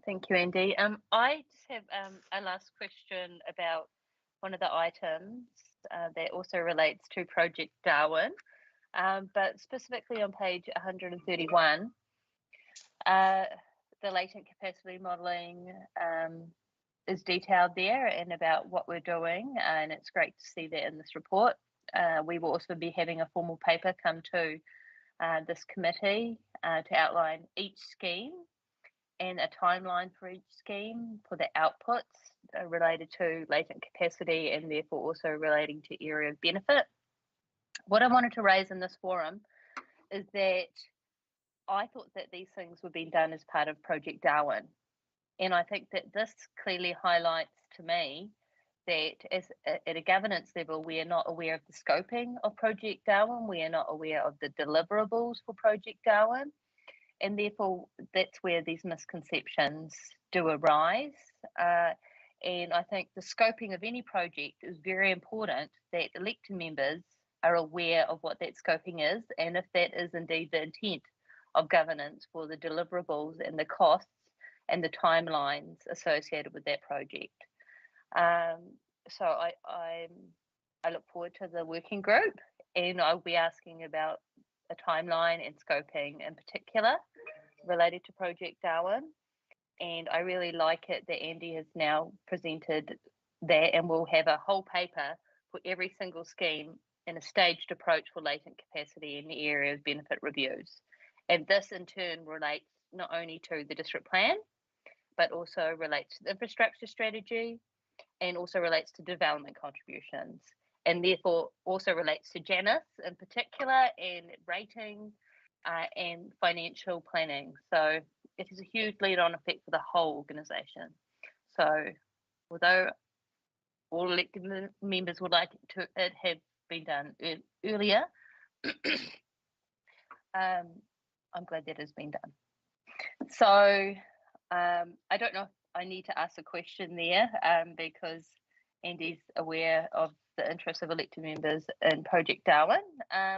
Thank you, Andy. I just have a last question about one of the items that also relates to Project Darwin. But specifically on page 131, the latent capacity modelling is detailed there and about what we're doing, and it's great to see that in this report. We will also be having a formal paper come to this committee to outline each scheme and a timeline for each scheme for the outputs related to latent capacity and therefore also relating to area of benefit. What I wanted to raise in this forum is that I thought that these things were being done as part of Project Darwin. And I think that this clearly highlights to me that at a governance level, we are not aware of the scoping of Project Darwin. We are not aware of the deliverables for Project Darwin. And therefore, that's where these misconceptions do arise. And I think the scoping of any project is very important, that elected members are aware of what that scoping is, and if that is indeed the intent of governance for the deliverables and the costs and the timelines associated with that project. So I look forward to the working group, and I'll be asking about a timeline and scoping in particular related to Project Darwin. And I really like it that Andy has now presented that, and we'll have a whole paper for every single scheme in a staged approach for latent capacity in the area of benefit reviews. And this in turn relates not only to the district plan, but also relates to the infrastructure strategy, and also relates to development contributions, and therefore also relates to Janice in particular, and rating and financial planning. So it has a huge lead-on effect for the whole organisation. So although all elected members would like it have been done earlier, I'm glad that has been done. So I don't know if I need to ask a question there, because Andy's aware of the interests of elected members in Project Darwin,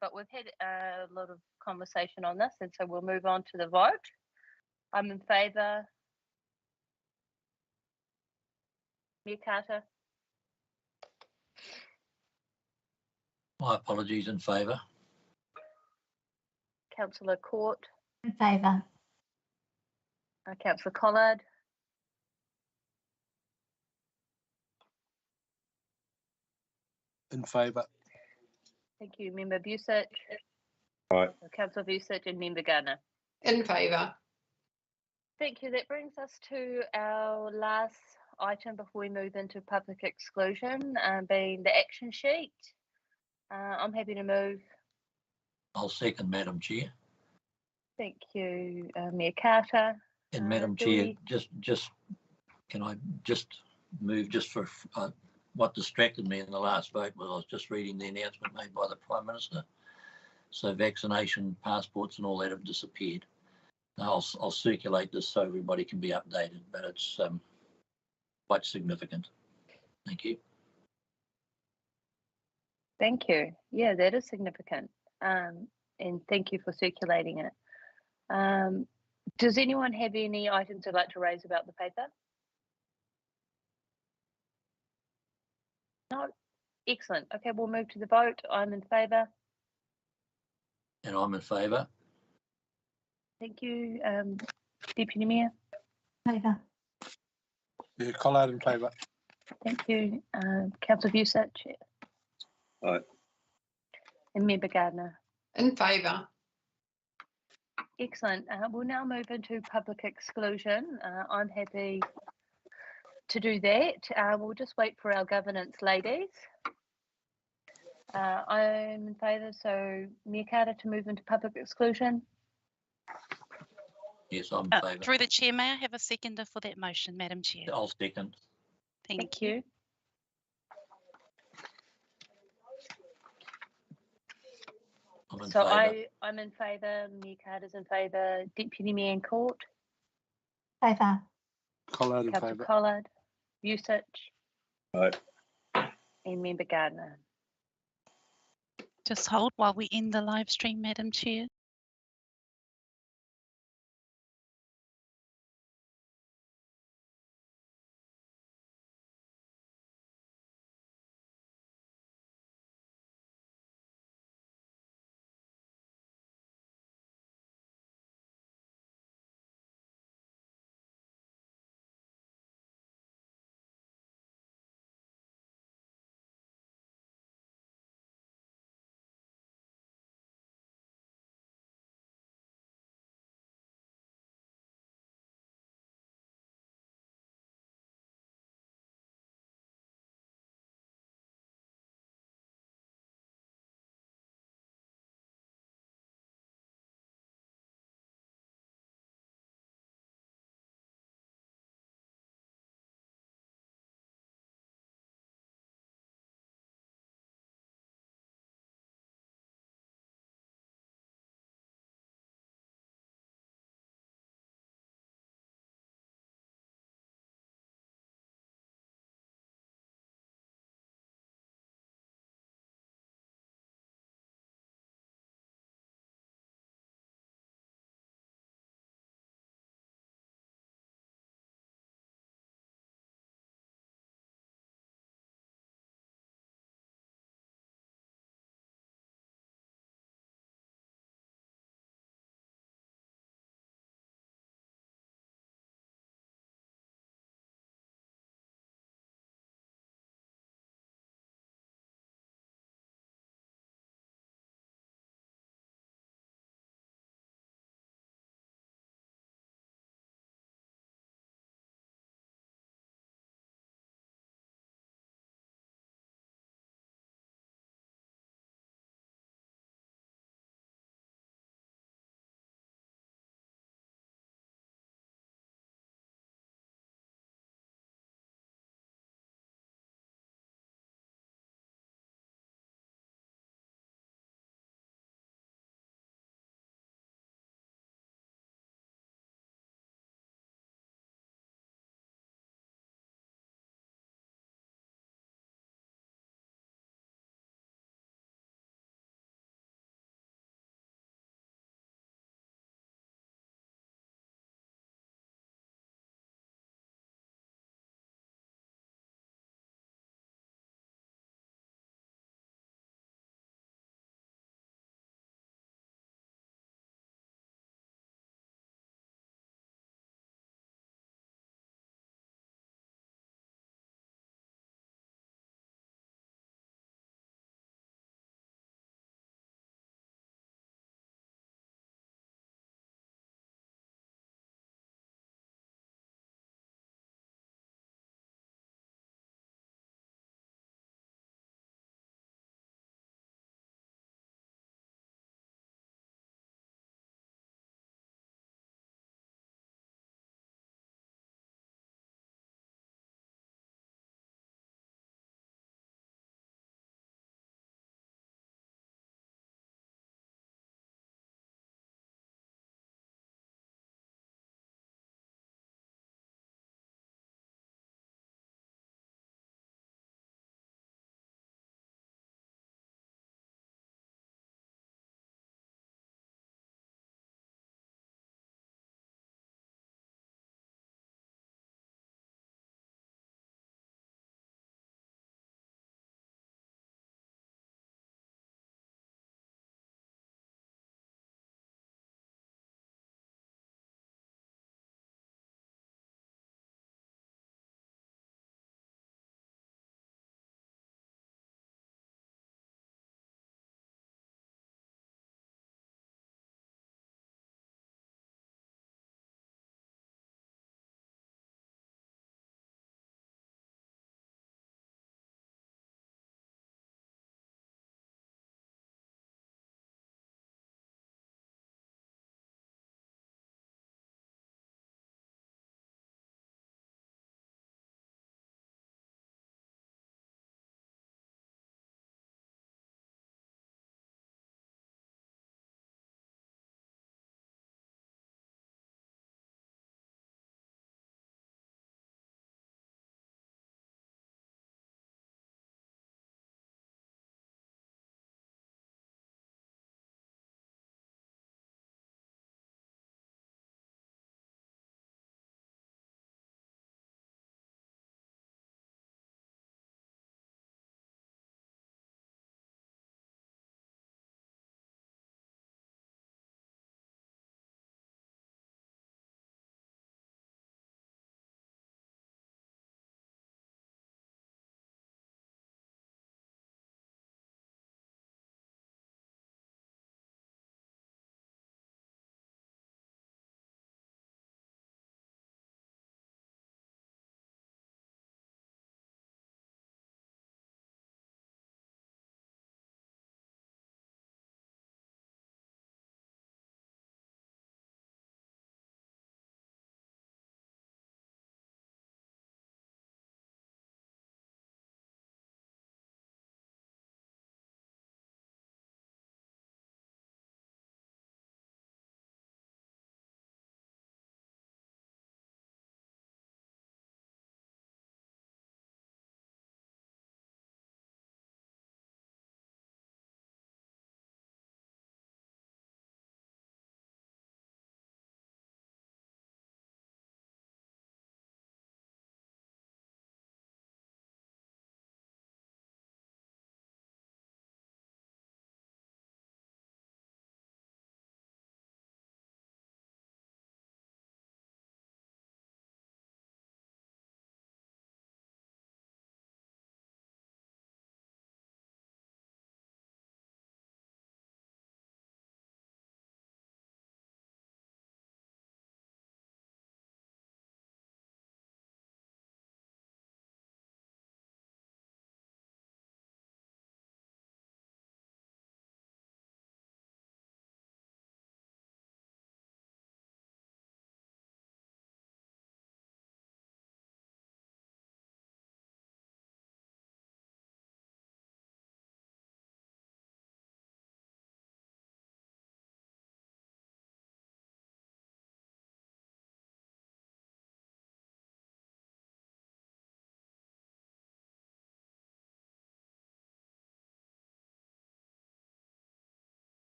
but we've had a lot of conversation on this, and so we'll move on to the vote. I'm in favour. Mayor Carter? My apologies, in favour. Councillor Court? In favour. Councillor Collard? In favour. Thank you. Member Busich? Aye. Councillor Busich and Member Gardner? In favour. Thank you. That brings us to our last item before we move into public exclusion, being the action sheet. I'm happy to move. I'll second, Madam Chair. Thank you, Mayor Carter. And Madam Chair, just can I just move just for what distracted me in the last vote was I was just reading the announcement made by the Prime Minister. So vaccination passports and all that have disappeared. Now I'll circulate this so everybody can be updated, but it's quite significant. Thank you. Thank you. Yeah, that is significant. And thank you for circulating it. Does anyone have any items they'd like to raise about the paper? No? Excellent. Okay, we'll move to the vote. I'm in favour. And I'm in favour. Thank you. Deputy Mayor? Favour. Yeah, Collard in favour. Thank you. Councillor Busich? Aye. And Member Gardner? In favour. Excellent. We'll now move into public exclusion. I'm happy to do that. We'll just wait for our governance ladies. I'm in favour, so Mayor Carter, to move into public exclusion. Yes, I'm in favour. Through the chair, may I have a seconder for that motion, Madam Chair? I'll second. Thank you. So I'm in favour, Mayor Carter's in favour, Deputy Mayor in Court? Favour. Collard in Councillor favour. Collard, Busich? Aye. And Member Gardner? Just hold while we end the live stream, Madam Chair.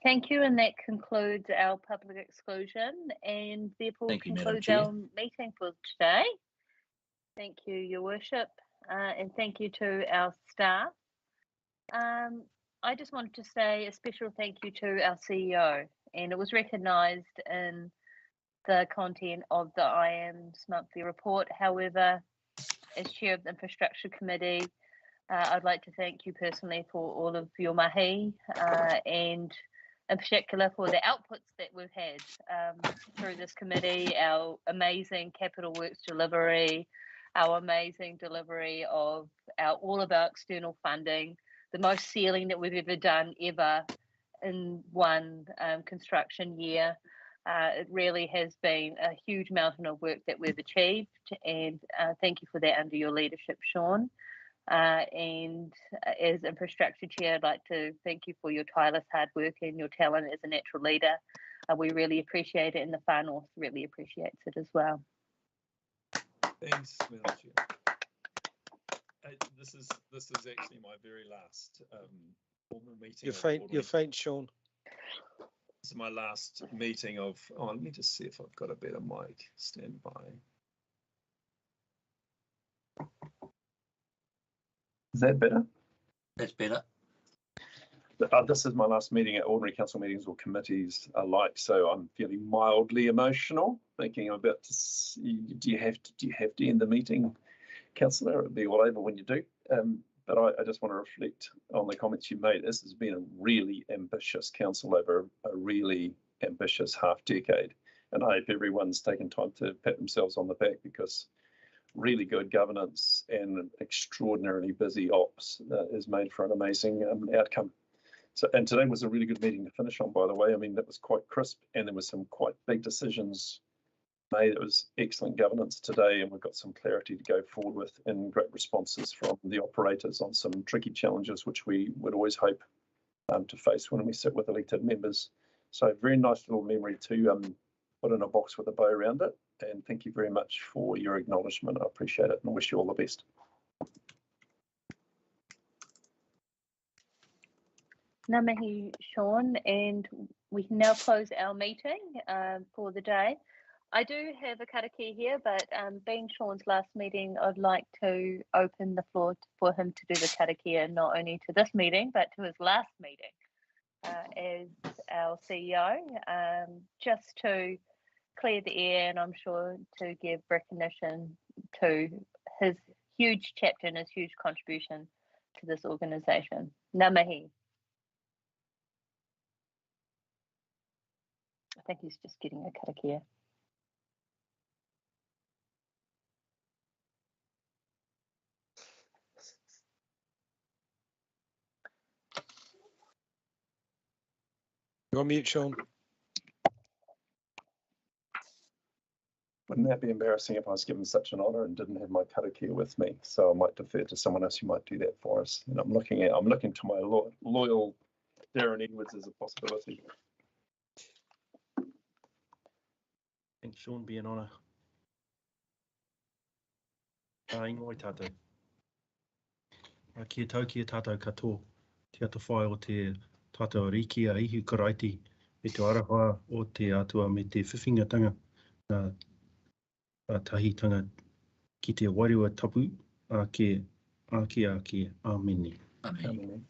Thank you, and that concludes our public exclusion and therefore Thank you, Madam concludes Chair. our meeting for today. Thank you, Your Worship, and thank you to our staff. I just wanted to say a special thank you to our CEO, and it was recognised in the content of the IAM's monthly report. However, as Chair of the Infrastructure Committee, I'd like to thank you personally for all of your mahi and in particular for the outputs that we've had through this committee, our amazing capital works delivery, our amazing delivery of all of our external funding, the most sealing that we've ever done in one construction year. It really has been a huge mountain of work that we've achieved, and thank you for that under your leadership, Sean. And as Infrastructure Chair, I'd like to thank you for your tireless hard work and your talent as a natural leader. We really appreciate it, and the Far North really appreciates it as well. Thanks, Madam Chair. This is actually my very last formal meeting. You're faint, Sean. This is my last meeting of. Oh, let me just see if I've got a better mic. Stand by. Is that better? That's better. This is my last meeting at ordinary council meetings or committees alike, so I'm feeling mildly emotional. Thinking I'm about to. Do you have to end the meeting, Councillor? It'll be all over when you do. But I just want to reflect on the comments you made. This has been a really ambitious council over a really ambitious half decade, and I hope everyone's taken time to pat themselves on the back, because really good governance and extraordinarily busy ops is made for an amazing outcome. So, and today was a really good meeting to finish on, by the way. I mean, that was quite crisp, and there were some quite big decisions made. It was excellent governance today, and we've got some clarity to go forward with, and great responses from the operators on some tricky challenges, which we would always hope to face when we sit with elected members. So very nice little memory to put in a box with a bow around it. And thank you very much for your acknowledgement. I appreciate it, and I wish you all the best. Ngā mihi, Sean, and we can now close our meeting for the day. I do have a karakia here, but being Sean's last meeting, I'd like to open the floor for him to do the karakia, not only to this meeting, but to his last meeting as our CEO, just to clear the air, and I'm sure to give recognition to his huge chapter and his huge contribution to this organisation. Ngā mihi. I think he's just getting a karakia. You're on mute, Sean. Wouldn't that be embarrassing if I was given such an honour and didn't have my karakia with me? So I might defer to someone else who might do that for us. And I'm looking to my loyal Darren Edwards as a possibility. Thanks, Sean. Be an honour. Ingoa tātou. Kia tau ki tātou katoa. Te ata whai o te tātou riki a ihu karaiti me te arahoa o te atua me te whiwhingatanga a tahitanga ki te wairua tapu a ke amene. Amen.